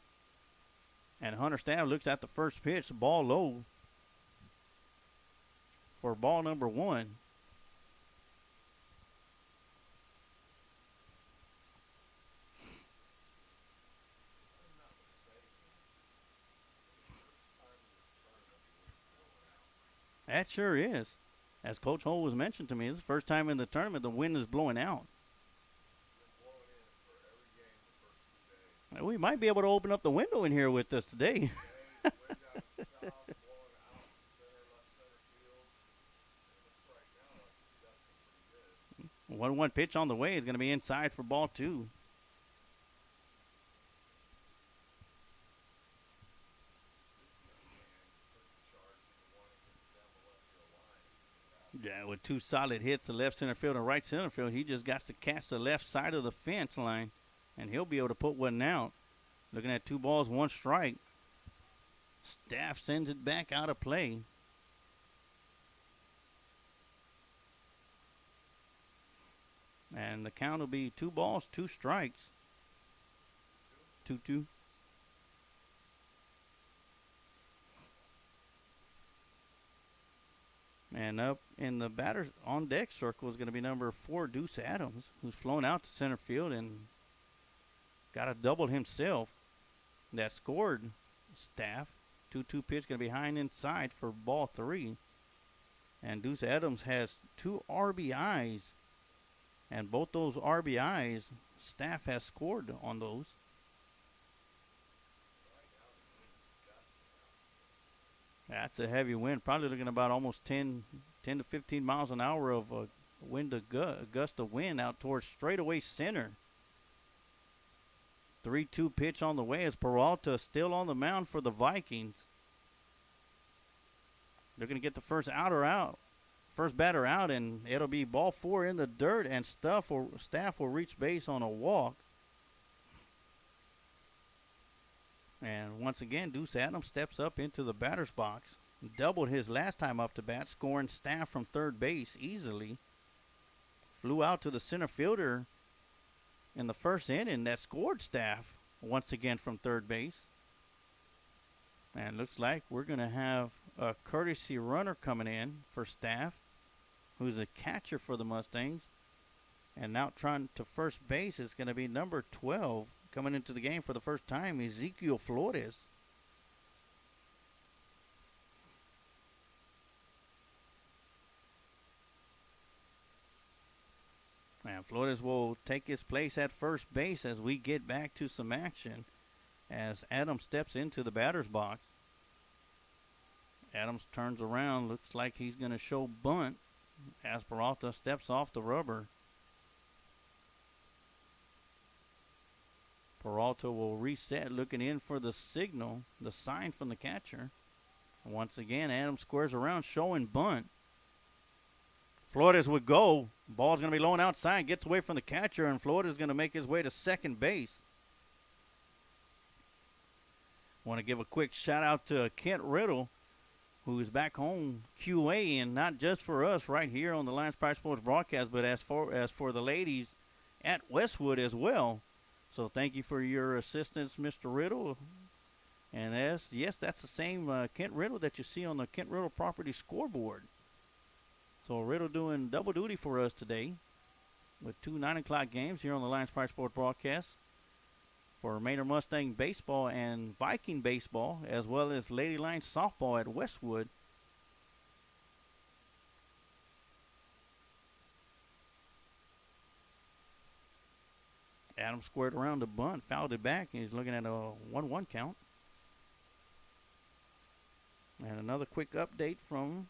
And Hunter Staff looks at the first pitch, ball low for ball number 1. That sure is. As Coach Hull was mentioned to me, it's the first time in the tournament the wind is blowing out. We might be able to open up the window in here with us today. 1-1 pitch on the way is going to be inside for ball 2. Yeah, with 2 solid hits to left center field and right center field, he just got to catch the left side of the fence line, and he'll be able to put one out. Looking at 2 balls, 1 strike. Staff sends it back out of play. And the count will be 2 balls, 2 strikes. 2-2. And up in the batter on deck circle is going to be number 4, Deuce Adams, who's flown out to center field and got a double himself. That scored Staff. 2-2 pitch going to be high and inside for ball 3. And Deuce Adams has 2 RBIs. And both those RBIs, Staff has scored on those. That's a heavy wind. Probably looking about almost 10 to 15 miles an hour of a gust of wind out towards straightaway center. 3-2 pitch on the way as Peralta still on the mound for the Vikings. They're going to get the first batter out, and it'll be ball 4 in the dirt, and Staff will reach base on a walk. And once again, Deuce Adams steps up into the batter's box. Doubled his last time up to bat, scoring Staff from third base easily. Flew out to the center fielder in the first inning that scored Staff once again from third base. And looks like we're going to have a courtesy runner coming in for Staff, who's a catcher for the Mustangs. And now trying to first base is going to be number 12. Coming into the game for the first time, Ezekiel Flores. And Flores will take his place at first base as we get back to some action as Adams steps into the batter's box. Adams turns around, looks like he's going to show bunt as Peralta steps off the rubber. Peralta will reset, looking in for the signal, the sign from the catcher. Once again, Adams squares around, showing bunt. Flores would go. Ball's going to be low and outside, gets away from the catcher, and Flores is going to make his way to second base. Want to give a quick shout out to Kent Riddle, who's back home QA, and not just for us right here on the Lions Pride Sports broadcast, but as for the ladies at Westwood as well. So thank you for your assistance, Mr. Riddle. And yes, that's the same Kent Riddle that you see on the Kent Riddle property scoreboard. So Riddle doing double duty for us today with 2 9 o'clock games here on the Lions Pride Sports broadcast for Manor Mustang baseball and Viking baseball, as well as Lady Lions softball at Westwood. Adams squared around the bunt, fouled it back, and he's looking at a 1-1 count. And another quick update from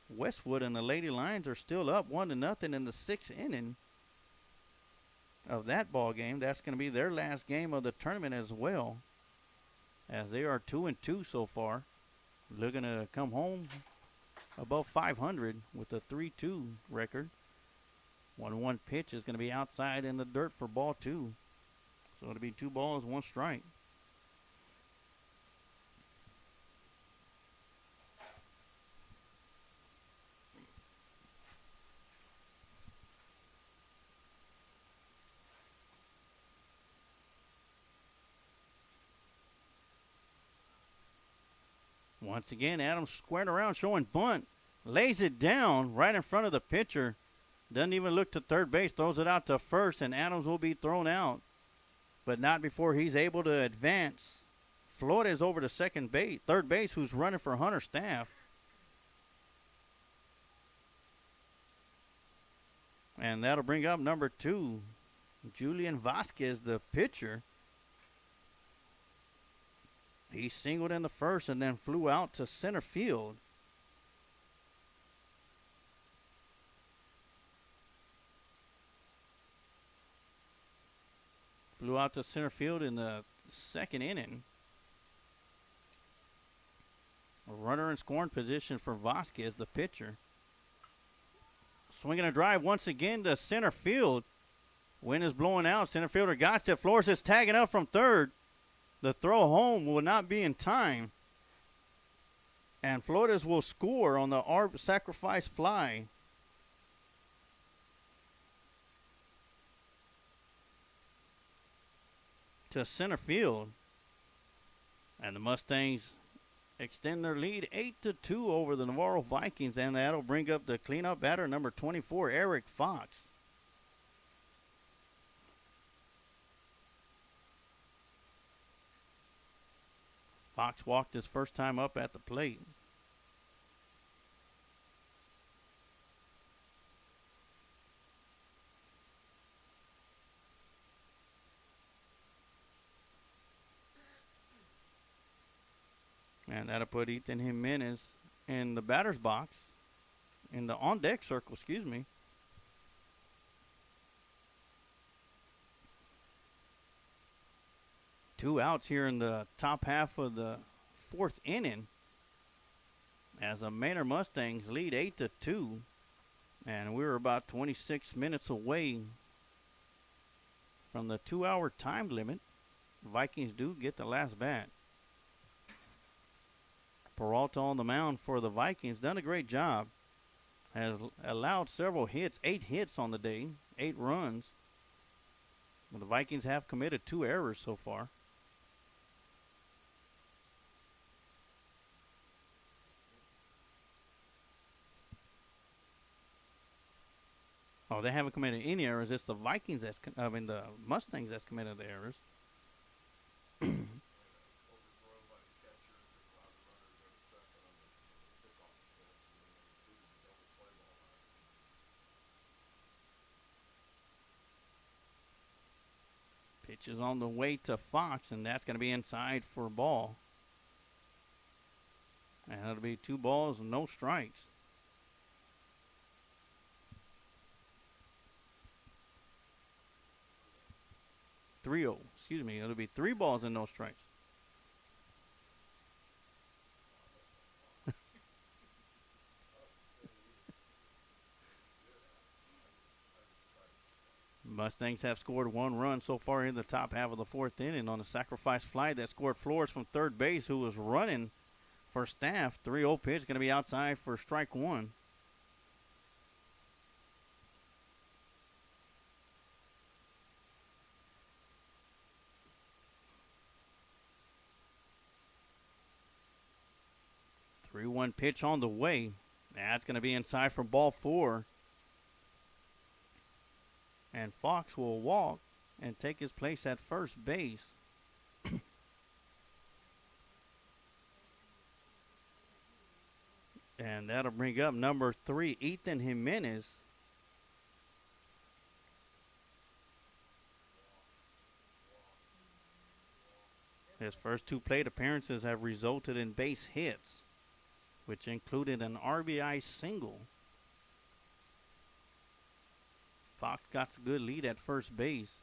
Westwood, and the Lady Lions are still up 1-0 in the 6th inning of that ball game. That's going to be their last game of the tournament as well, as they are 2-2 so far. Looking to come home above 500 with a 3-2 record. 1-1 pitch is going to be outside in the dirt for ball 2. So it'll be 2 balls, 1 strike. Once again, Adams squared around, showing bunt. Lays it down right in front of the pitcher. Doesn't even look to third base. Throws it out to first, and Adams will be thrown out. But not before he's able to advance. Flores over to third base, who's running for Hunter Staff. And that'll bring up number 2, Julian Vasquez, the pitcher. He singled in the first and then flew out to center field. Flew out to center field in the second inning. A runner in scoring position for Vasquez, the pitcher. Swinging a drive once again to center field. Wind is blowing out. Center fielder got it. Flores is tagging up from third. The throw home will not be in time. And Flores will score on the sacrifice fly. To center field. And the Mustangs extend their lead 8-2 over the Navarro Vikings. And that'll bring up the cleanup batter, number 24, Eric Fox. Fox walked his first time up at the plate. And that'll put Ethan Jimenez in the batter's box, in the on-deck circle, excuse me. Two outs here in the top half of the fourth inning as the Manor Mustangs lead 8-2. And we're about 26 minutes away from the 2-hour time limit. Vikings do get the last bat. Peralta on the mound for the Vikings. Done a great job. Has allowed several hits. 8 hits on the day. 8 runs. But the Vikings have committed 2 errors so far. Oh, they haven't committed any errors. It's the Vikings the Mustangs that's committed the errors. Pitch is on the way to Fox, and that's going to be inside for a ball. And it'll be 2 balls and no strikes. 3-0. Excuse me. It'll be 3 balls and no strikes. Mustangs have scored 1 run so far in the top half of the fourth inning on a sacrifice fly that scored Flores from third base, who was running for Staff. 3-0 pitch going to be outside for strike 1. One pitch on the way. That's going to be inside for ball 4. And Fox will walk and take his place at first base. And that'll bring up number 3, Ethan Jimenez. His first 2 plate appearances have resulted in base hits, which included an RBI single. Fox got a good lead at first base.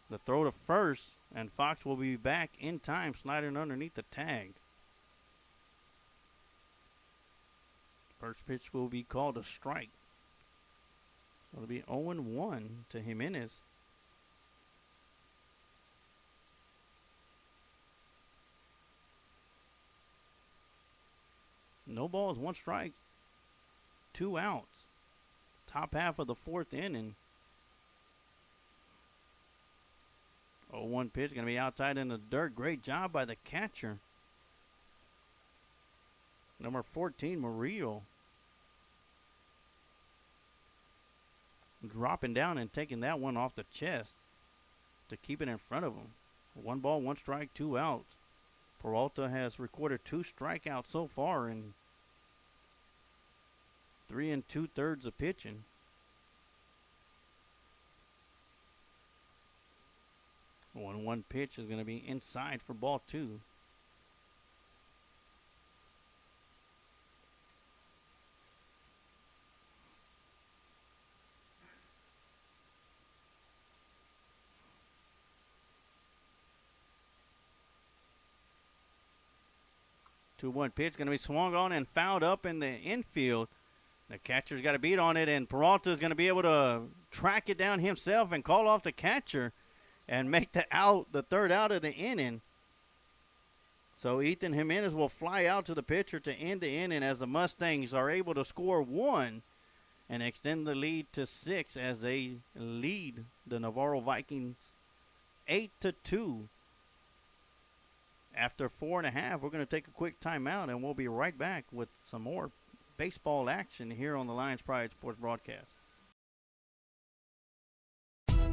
The throw to first, and Fox will be back in time, sliding underneath the tag. First pitch will be called a strike. So it'll be 0-1 to Jimenez. No balls, 1 strike, 2 outs. Top half of the 4th inning. 0-1 pitch, going to be outside in the dirt. Great job by the catcher. Number 14, Murillo. Dropping down and taking that one off the chest to keep it in front of him. 1 ball, 1 strike, 2 outs. Peralta has recorded 2 strikeouts so far in 3 2/3 of pitching. One pitch is going to be inside for ball 2. Two-one pitch going to be swung on and fouled up in the infield. The catcher's got a beat on it, and Peralta is going to be able to track it down himself and call off the catcher and make the 3rd out of the inning. So Ethan Jimenez will fly out to the pitcher to end the inning as the Mustangs are able to score 1 and extend the lead to 6 as they lead the Navarro Vikings 8-2. After 4.5, we're going to take a quick timeout, and we'll be right back with some more baseball action here on the Lions Pride Sports Broadcast.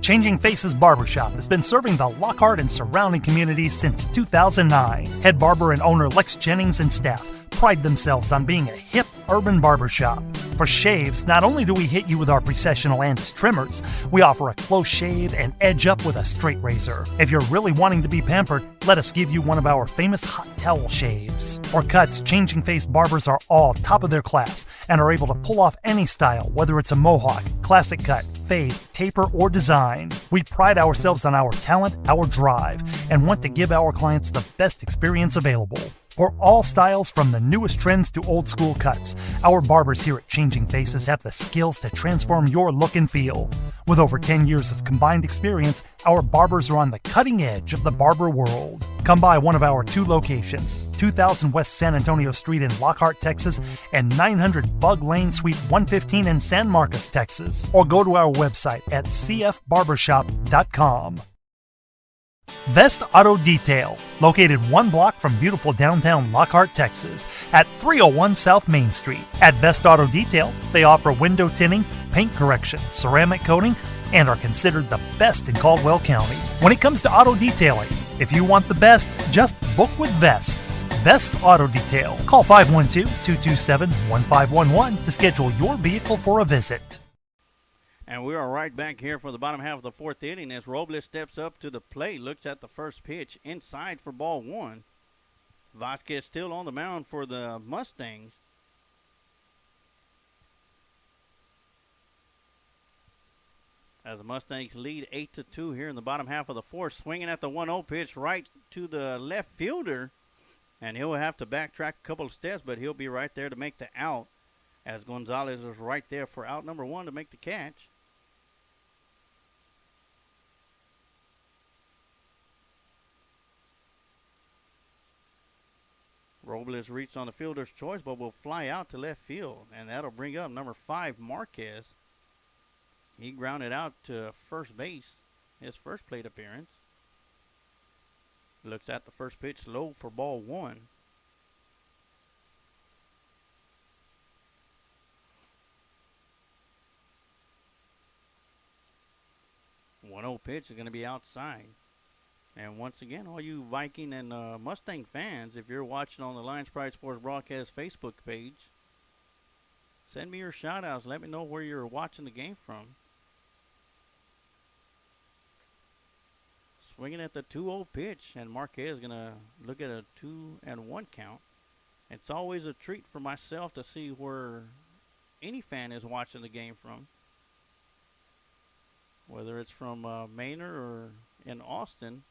Changing Faces Barbershop has been serving the Lockhart and surrounding communities since 2009. Head barber and owner Lex Jennings and staff pride themselves on being a hip urban barbershop. For shaves, not only do we hit you with our Precessional Andis trimmers, we offer a close shave and edge up with a straight razor. If you're really wanting to be pampered, let us give you one of our famous hot towel shaves. For cuts, Changing Face barbers are all top of their class and are able to pull off any style, whether it's a mohawk, classic cut, fade, taper, or design. We pride ourselves on our talent, our drive, and want to give our clients the best experience available. For all styles from the newest trends to old school cuts, our barbers here at Changing Faces have the skills to transform your look and feel. With over 10 years of combined experience, our barbers are on the cutting edge of the barber world. Come by one of our 2 locations, 2000 West San Antonio Street in Lockhart, Texas, and 900 Bug Lane, Suite 115 in San Marcos, Texas. Or go to our website at cfbarbershop.com. Vest Auto Detail, located 1 block from beautiful downtown Lockhart, Texas, at 301 South Main Street. At Vest Auto Detail, they offer window tinting, paint correction, ceramic coating, and are considered the best in Caldwell County. When it comes to auto detailing, if you want the best, just book with Vest. Vest Auto Detail. Call 512-227-1511 to schedule your vehicle for a visit. And we are right back here for the bottom half of the 4th inning as Robles steps up to the plate, looks at the first pitch, inside for ball 1. Vasquez still on the mound for the Mustangs. As the Mustangs lead 8-2 here in the bottom half of the 4th, swinging at the 1-0 pitch right to the left fielder. And he'll have to backtrack a couple of steps, but he'll be right there to make the out as Gonzalez is right there for out number 1 to make the catch. Robles reached on the fielder's choice, but will fly out to left field, and that'll bring up number 5, Marquez. He grounded out to first base, his first plate appearance. Looks at the first pitch low for ball 1. One-0 pitch is going to be outside. And once again, all you Viking and Mustang fans, if you're watching on the Lions Pride Sports Broadcast Facebook page, send me your shout-outs. Let me know where you're watching the game from. Swinging at the 2-0 pitch, and Marquez is going to look at a 2-1 count. It's always a treat for myself to see where any fan is watching the game from, whether it's from Manor or in Austin.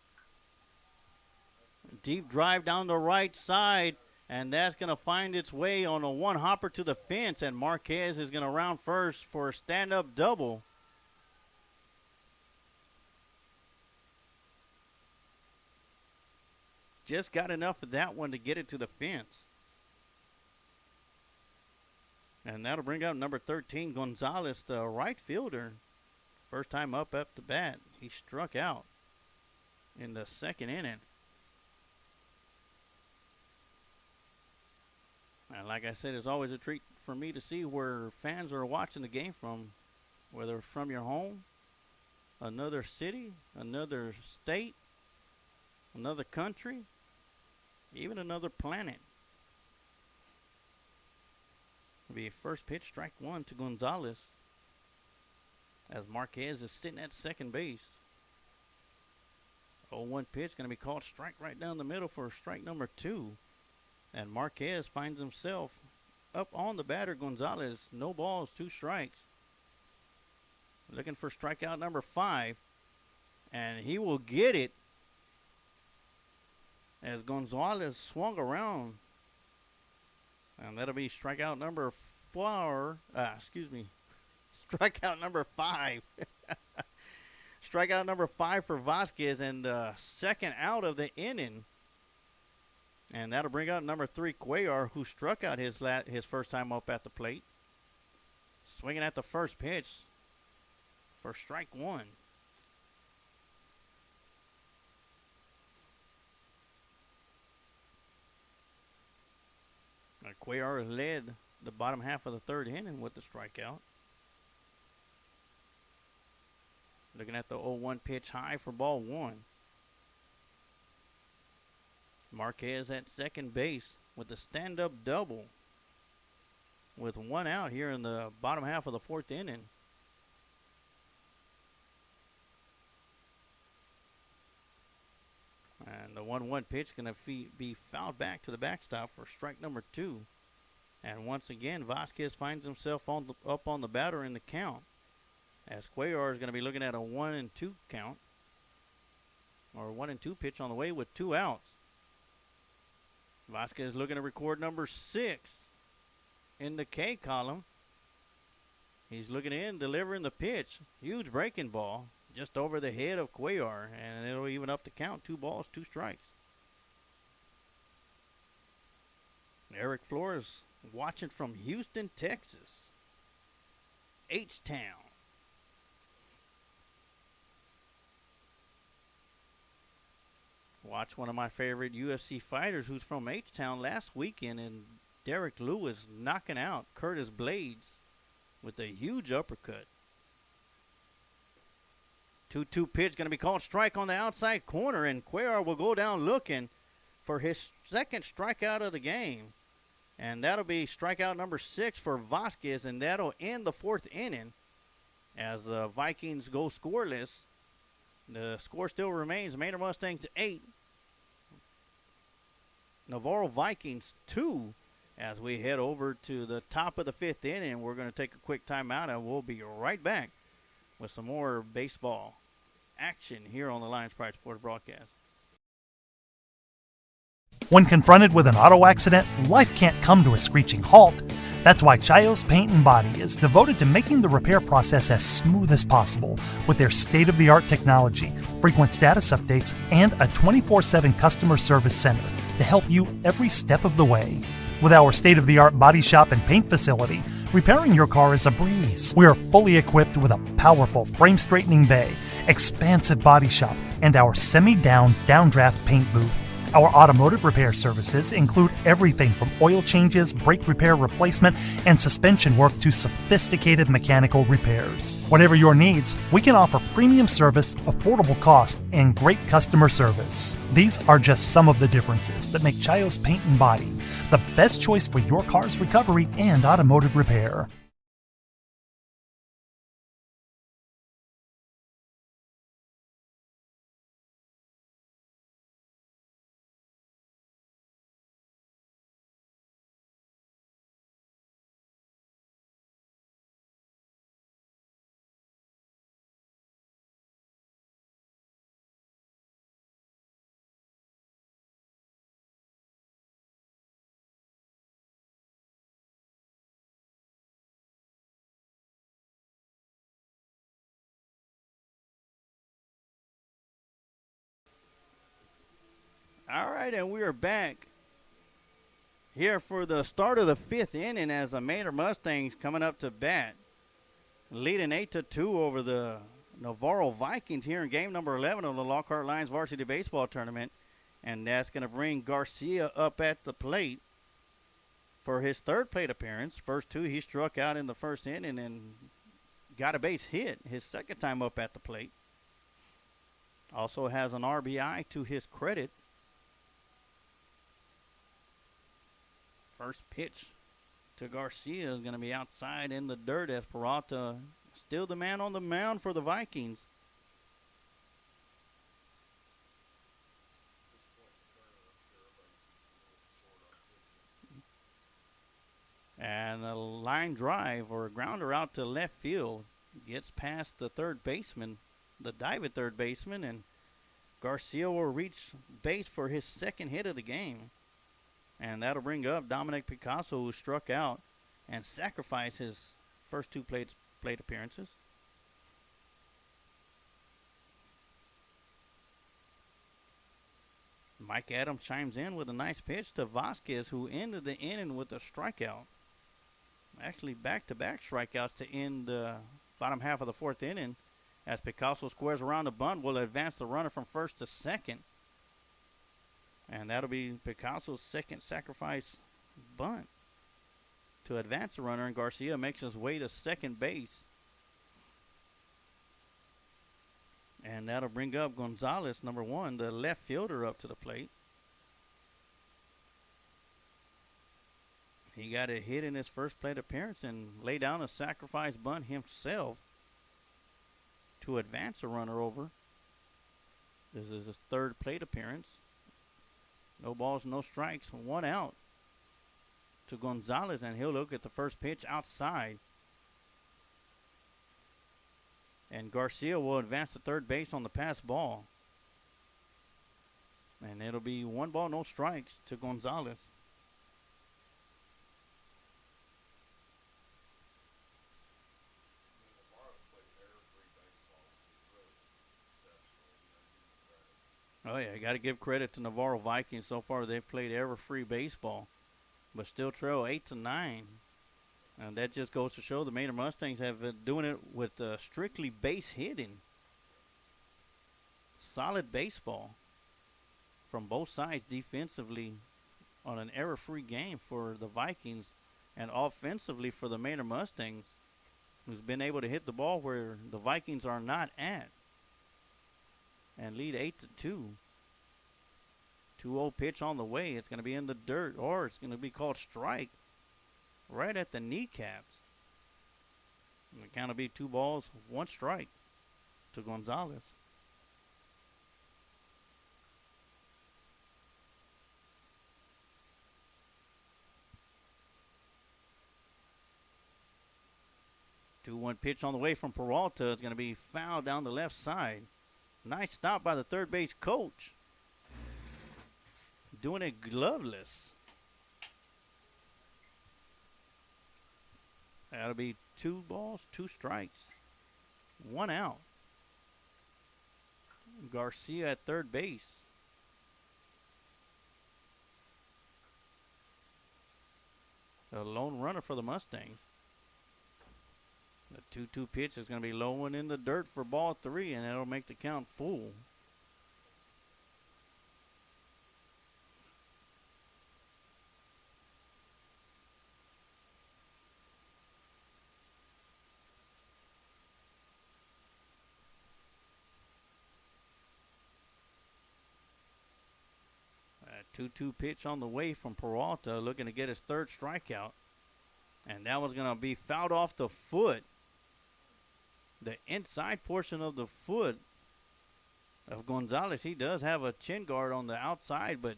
Deep drive down the right side, And that's going to find its way on a one hopper to the fence. And Marquez is going to round first for a stand-up double. Just got enough of that one to get it to the fence. And that'll bring out number 13, Gonzalez, the right fielder. First time up the bat. He struck out in the second inning. And like I said, it's always a treat for me to see where fans are watching the game from, whether from your home, another city, another state, another country, even another planet. It'll be first pitch, strike one to Gonzalez, as Marquez is sitting at second base. 0-1 pitch going to be called strike right down the middle for strike number 2. And Marquez finds himself up on the batter, Gonzalez. No balls, 2 strikes. Looking for strikeout number 5. And he will get it as Gonzalez swung around. And that'll be strikeout number 4. Strikeout number 5. Strikeout number 5 for Vasquez, and the second out of the inning. And that'll bring out number 3, Cuellar, who struck out his first time up at the plate. Swinging at the first pitch for strike 1. Cuellar led the bottom half of the third inning with the strikeout. Looking at the 0-1 pitch high for ball 1. Marquez at second base with a stand-up double with 1 out here in the bottom half of the 4th inning. And the 1-1 pitch going to be fouled back to the backstop for strike number 2. And once again, Vasquez finds himself up on the batter in the count, as Cuellar is going to be looking at a 1-2 count, or 1-2 pitch on the way with 2 outs. Vasquez looking to record number 6 in the K column. He's looking in, delivering the pitch. Huge breaking ball just over the head of Cuellar, and it'll even up the count. 2 balls, 2 strikes. Ezekiel Flores watching from Houston, Texas. H-Town. Watch one of my favorite UFC fighters who's from H-Town last weekend, and Derek Lewis knocking out Curtis Blades with a huge uppercut. 2-2 pitch going to be called strike on the outside corner, and Cuellar will go down looking for his second strikeout of the game. And that'll be strikeout number 6 for Vasquez, and that'll end the 4th inning as the Vikings go scoreless. The score still remains Manor Mustangs 8, Navarro Vikings 2. As we head over to the top of the 5th inning, we're going to take a quick timeout, and we'll be right back with some more baseball action here on the Lions Pride Sports broadcast. When confronted with an auto accident, life can't come to a screeching halt. That's why Chayo's Paint and Body is devoted to making the repair process as smooth as possible with their state-of-the-art technology, frequent status updates, and a 24/7 customer service center to help you every step of the way. With our state-of-the-art body shop and paint facility, repairing your car is a breeze. We are fully equipped with a powerful frame straightening bay, expansive body shop, and our semi-down downdraft paint booth. Our automotive repair services include everything from oil changes, brake repair replacement, and suspension work to sophisticated mechanical repairs. Whatever your needs, we can offer premium service, affordable cost, and great customer service. These are just some of the differences that make Chayo's Paint and Body the best choice for your car's recovery and automotive repair. right, and we are back here for the start of the 5th inning as the Manor Mustangs coming up to bat, leading 8-2 over the Navarro Vikings here in game number 11 of the Lockhart Lions Varsity Baseball Tournament. And that's going to bring Garcia up at the plate for his 3rd plate appearance. First 2 he struck out in the 1st inning and got a base hit his 2nd time up at the plate. Also has an RBI to his credit. First pitch to Garcia is going to be outside in the dirt as Peralta still the man on the mound for the Vikings. And a line drive or a grounder out to left field gets past the third baseman, the diving third baseman, and Garcia will reach base for his 2nd hit of the game. And that'll bring up Dominic Picasso, who struck out and sacrificed his first 2 plate appearances. Mike Adams chimes in with a nice pitch to Vasquez, who ended the inning with a strikeout. Actually, back-to-back strikeouts to end the bottom half of the 4th inning. As Picasso squares around the bunt, will advance the runner from 1st to 2nd. And that'll be Picasso's 2nd sacrifice bunt to advance the runner, and Garcia makes his way to 2nd base. And that'll bring up Gonzalez, number 1, the left fielder, up to the plate. He got a hit in his first plate appearance and laid down a sacrifice bunt himself to advance a runner over. This is his 3rd plate appearance. No balls, no strikes, 1 out to Gonzalez, and he'll look at the first pitch outside. And Garcia will advance to 3rd base on the pass ball. And it'll be 1 ball, no strikes to Gonzalez. Oh, yeah, you got to give credit to Navarro Vikings. So far, they've played error-free baseball, but still trail 8-9. And that just goes to show the Manor Mustangs have been doing it with strictly base hitting. Solid baseball from both sides defensively on an error-free game for the Vikings, and offensively for the Manor Mustangs, who's been able to hit the ball where the Vikings are not at, and lead 8-2. 2-0 pitch on the way. It's going to be in the dirt, or it's going to be called strike right at the kneecaps. And the count will be 2 balls, 1 strike to Gonzalez. Two 2-1 pitch on the way from Peralta is going to be fouled down the left side. Nice stop by the third base coach. Doing it gloveless. That'll be 2 balls, 2 strikes, 1 out. Garcia at third base. A lone runner for the Mustangs. The 2-2 pitch is going to be low one in the dirt for ball 3, and that'll make the count full. A 2-2 pitch on the way from Peralta, looking to get his third strikeout. And that was going to be fouled off the foot. The inside portion of the foot of Gonzalez. He does have a chin guard on the outside, but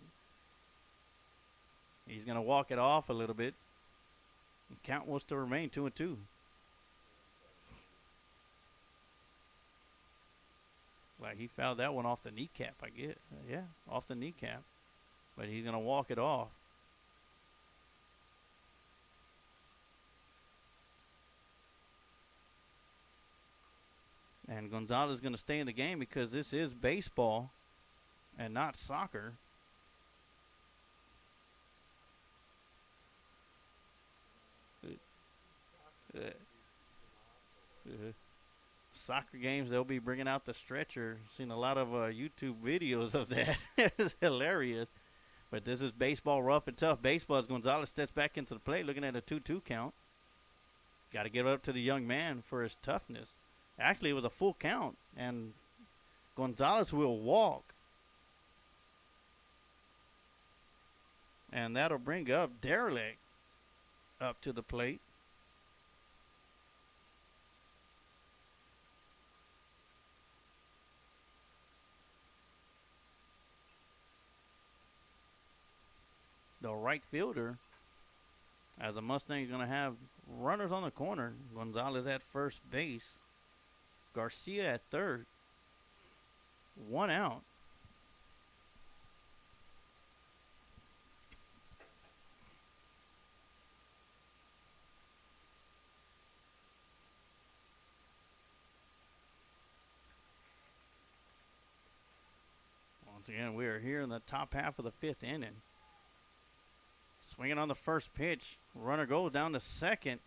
he's going to walk it off a little bit. The count was to remain 2-2. Like he fouled that one off the kneecap, I guess. Yeah, off the kneecap. But he's going to walk it off. And Gonzalez is going to stay in the game because this is baseball and not soccer. soccer games, they'll be bringing out the stretcher. Seen a lot of YouTube videos of that. It's hilarious. But this is baseball, rough and tough baseball as Gonzalez steps back into the plate looking at a 2-2 count. Got to give it up to the young man for his toughness. Actually, it was a full count, and Gonzalez will walk. And that'll bring up Derelict up to the plate. The right fielder, as the Mustangs going to have runners on the corner. Gonzalez at first base. Garcia at third. 1 out. Once again, we are here in the top half of the 5th inning. Swinging on the first pitch. Runner goes down to second.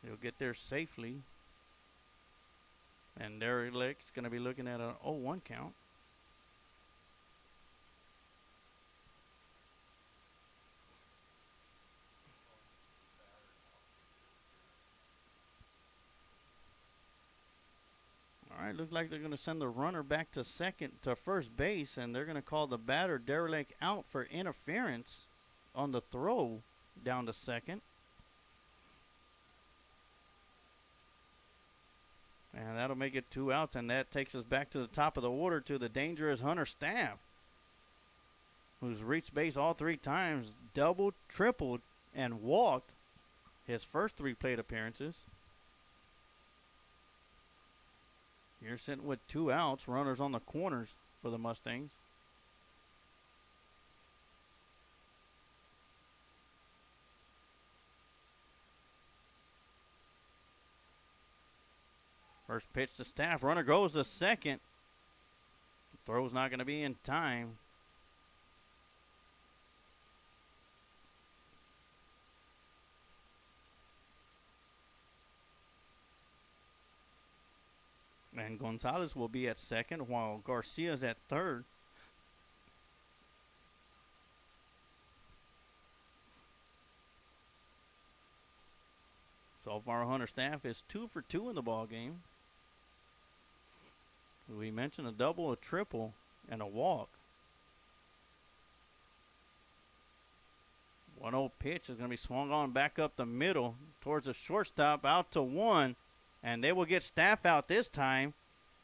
He'll get there safely. And Derelict's going to be looking at an 0-1 count. All right, looks like they're going to send the runner back to first base, and they're going to call the batter Derelict out for interference on the throw down to second. And that'll make it 2 outs, and that takes us back to the top of the order to the dangerous Hunter Staff, who's reached base all 3 times, doubled, tripled, and walked his first 3 plate appearances. You're sitting with 2 outs, runners on the corners for the Mustangs. First pitch to Staff. Runner goes to second. Throw's not going to be in time. And Gonzalez will be at second while Garcia's at third. So far, Hunter Staff is 2 for 2 in the ball game. We mentioned a double, a triple, and a walk. 1-0 pitch is going to be swung on back up the middle towards the shortstop, out to 1. And they will get Staff out this time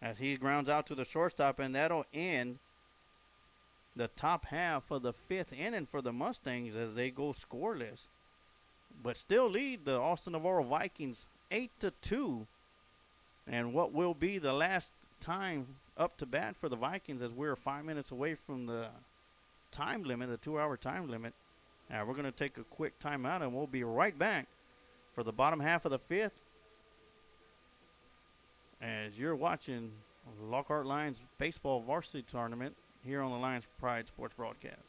as he grounds out to the shortstop, and that'll end the top half of the 5th inning for the Mustangs as they go scoreless. But still lead the Austin Navarro Vikings 8-2. And what will be the last time up to bat for the Vikings as we're 5 minutes away from the time limit, the 2-hour time limit. Now we're going to take a quick timeout, and we'll be right back for the bottom half of the 5th. As you're watching Lockhart Lions Baseball Varsity Tournament here on the Lions Pride Sports Broadcast.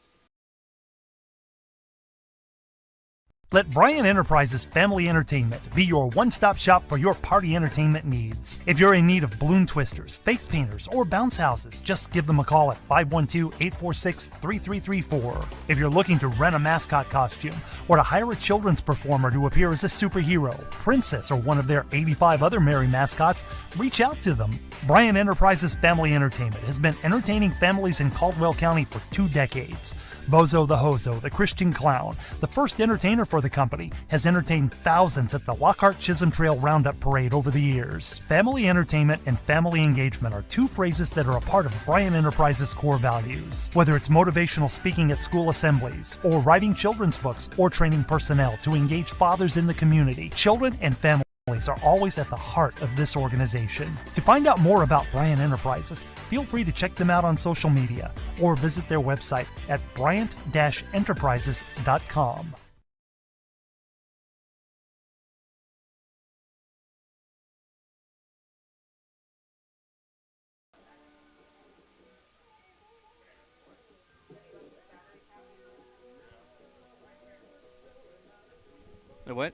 Let Bryan Enterprises Family Entertainment be your one-stop shop for your party entertainment needs. If you're in need of balloon twisters, face painters, or bounce houses, just give them a call at 512-846-3334. If you're looking to rent a mascot costume or to hire a children's performer to appear as a superhero, princess, or one of their 85 other merry mascots, reach out to them. Bryan Enterprises Family Entertainment has been entertaining families in Caldwell County for 2 decades. Bozo the Hozo, the Christian Clown, the first entertainer for the company, has entertained thousands at the Lockhart Chisholm Trail Roundup Parade over the years. Family entertainment and family engagement are 2 phrases that are a part of Bryan Enterprises' core values. Whether it's motivational speaking at school assemblies, or writing children's books, or training personnel to engage fathers in the community, children and families are always at the heart of this organization. To find out more about Bryan Enterprises, feel free to check them out on social media or visit their website at bryant-enterprises.com. The what?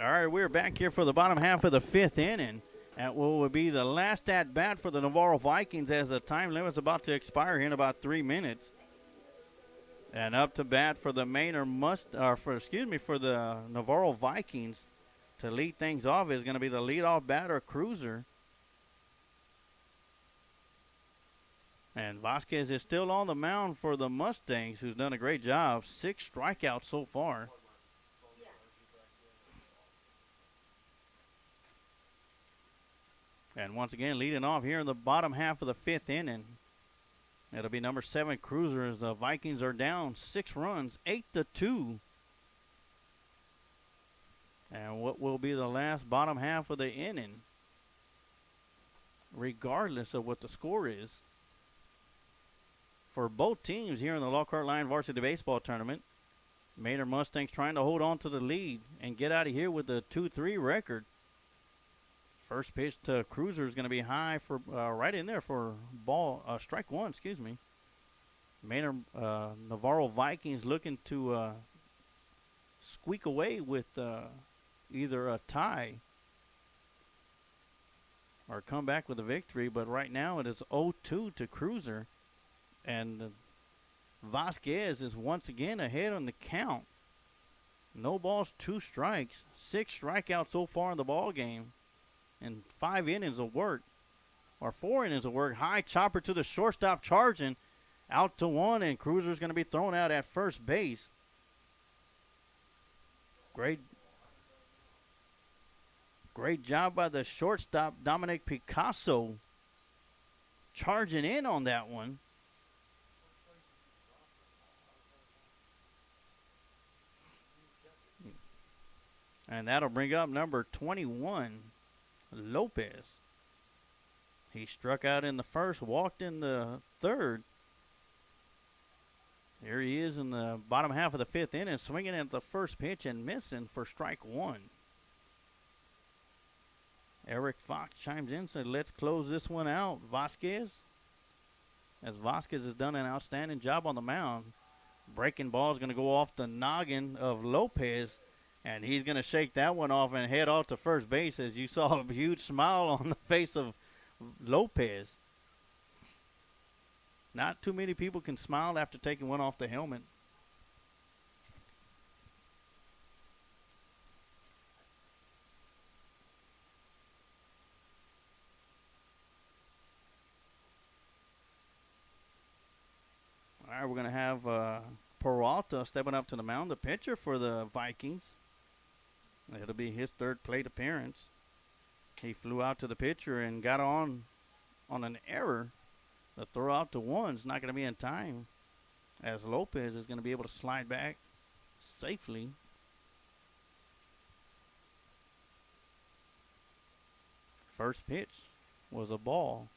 All right, we're back here for the bottom half of the fifth inning. That will be the last at bat for the Navarro Vikings as the time limit's about to expire here in about 3 minutes. And up to bat for the Manor for the Navarro Vikings to lead things off is going to be the leadoff batter, Cruiser. And Vasquez is still on the mound for the Mustangs, who's done a great job. 6 strikeouts so far. And once again, leading off here in the bottom half of the fifth inning, it'll be number 7, Cruiser, as the Vikings are down 6 runs, 8-2. And what will be the last bottom half of the inning, regardless of what the score is, for both teams here in the Lockhart Varsity Baseball Tournament. Manor Mustangs trying to hold on to the lead and get out of here with a 2-3 record. First pitch to Cruiser is going to be high for right in there for strike one. Manor Navarro Vikings looking to squeak away with either a tie or come back with a victory. But right now it is 0-2 to Cruiser, and Vasquez is once again ahead on the count. No balls, 2 strikes, 6 strikeouts so far in the ball game. And 5 innings of work, or 4 innings of work. High chopper to the shortstop, charging out to 1, and Cruiser's going to be thrown out at first base. Great job by the shortstop, Dominic Picasso, charging in on that one. And that'll bring up number 21. Lopez. He struck out in the first, walked in the third. Here he is in the bottom half of the fifth inning, swinging at the first pitch and missing for strike 1. Eric Fox chimes in, said, let's close this one out, Vasquez. As Vasquez has done an outstanding job on the mound. Breaking ball is going to go off the noggin of Lopez. And he's going to shake that one off and head off to first base, as you saw a huge smile on the face of Lopez. Not too many people can smile after taking one off the helmet. All right, we're going to have Peralta stepping up to the mound, the pitcher for the Vikings. It'll be his 3rd plate appearance. He flew out to the pitcher and got on an error. The throw out to 1 is not going to be in time, as Lopez is going to be able to slide back safely. First pitch was a ball.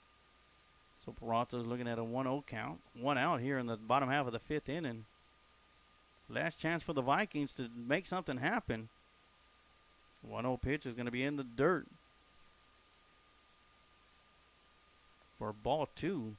So Peralta is looking at a 1-0 count. 1 out here in the bottom half of the 5th inning. Last chance for the Vikings to make something happen. 1-0 pitch is going to be in the dirt for ball 2.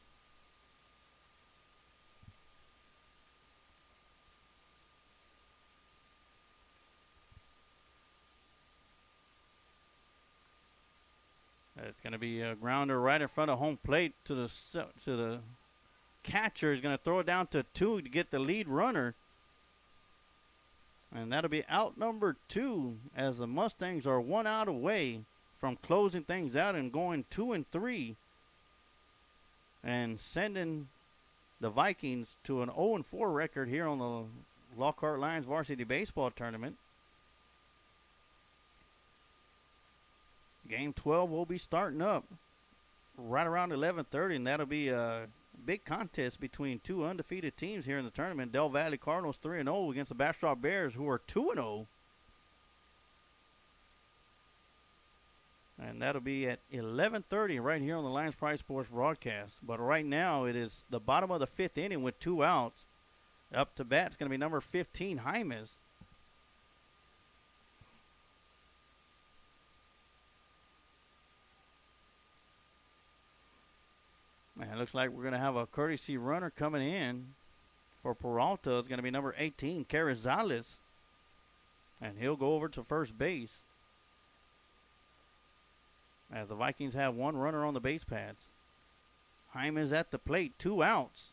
It's going to be a grounder right in front of home plate to the catcher. Is going to throw it down to 2 to get the lead runner. And that'll be out number 2, as the Mustangs are 1 out away from closing things out and going 2-3 and sending the Vikings to an 0-4 record here on the Lockhart Lions Varsity Baseball Tournament. Game 12 will be starting up right around 11:30, and that'll be a big contest between 2 undefeated teams here in the tournament. Del Valle Cardinals 3-0 against the Bastrop Bears, who are 2-0. And that'll be at 11:30 right here on the Lions Pride Sports broadcast. But right now it is the bottom of the 5th inning with 2 outs. Up to bat is going to be number 15, Jimenez. And it looks like we're going to have a courtesy runner coming in for Peralta. It's going to be number 18, Carrizales. And he'll go over to first base. as the Vikings have one runner on the base paths. Jimenez at the plate, 2 outs.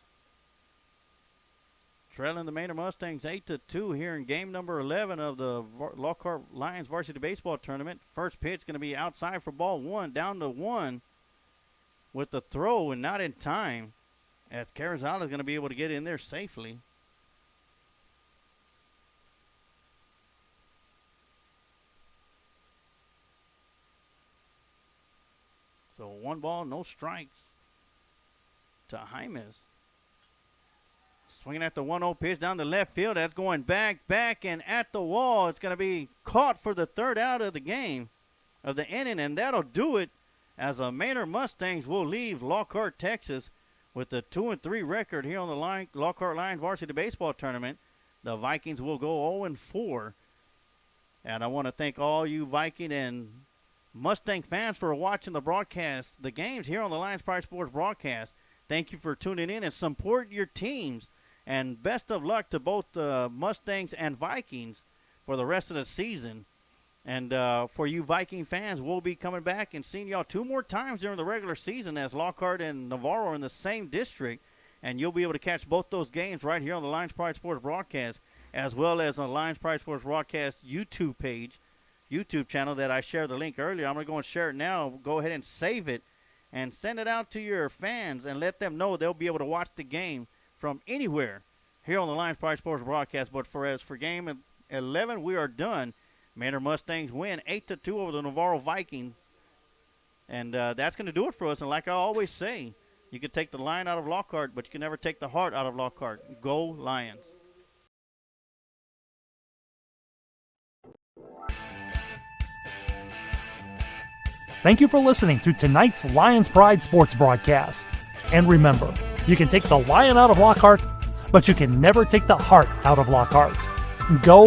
Trailing the Manor Mustangs 8-2 here in game number 11 of the Lockhart Lions Varsity Baseball Tournament. First pitch going to be outside for ball 1, down to 1 with the throw and not in time, as Carrizal is going to be able to get in there safely. So 1 ball, no strikes to Jimenez. Swinging at the 1-0 pitch down the left field. That's going back, and at the wall. It's going to be caught for the 3rd out of the game, of the inning, and that'll do it, as the Manor Mustangs will leave Lockhart, Texas, with a 2-3 record here on the Lockhart Lions Varsity Baseball Tournament. The Vikings will go 0-4. And I want to thank all you Viking and Mustang fans for watching the broadcast, the games here on the Lions Pride Sports broadcast. Thank you for tuning in and support your teams. And best of luck to both Mustangs and Vikings for the rest of the season. And for you Viking fans, we'll be coming back and seeing y'all 2 more times during the regular season, as Lockhart and Navarro are in the same district. And you'll be able to catch both those games right here on the Lions Pride Sports broadcast, as well as on the Lions Pride Sports broadcast YouTube page, YouTube channel that I shared the link earlier. I'm going to go and share it now. Go ahead and save it and send it out to your fans and let them know they'll be able to watch the game from anywhere here on the Lions Pride Sports broadcast. But for game 11, we are done. Manor Mustangs win 8-2 over the Navarro Vikings. And that's going to do it for us. And like I always say, you can take the line out of Lockhart, but you can never take the heart out of Lockhart. Go Lions. Thank you for listening to tonight's Lions Pride Sports broadcast. And remember, you can take the lion out of Lockhart, but you can never take the heart out of Lockhart. Go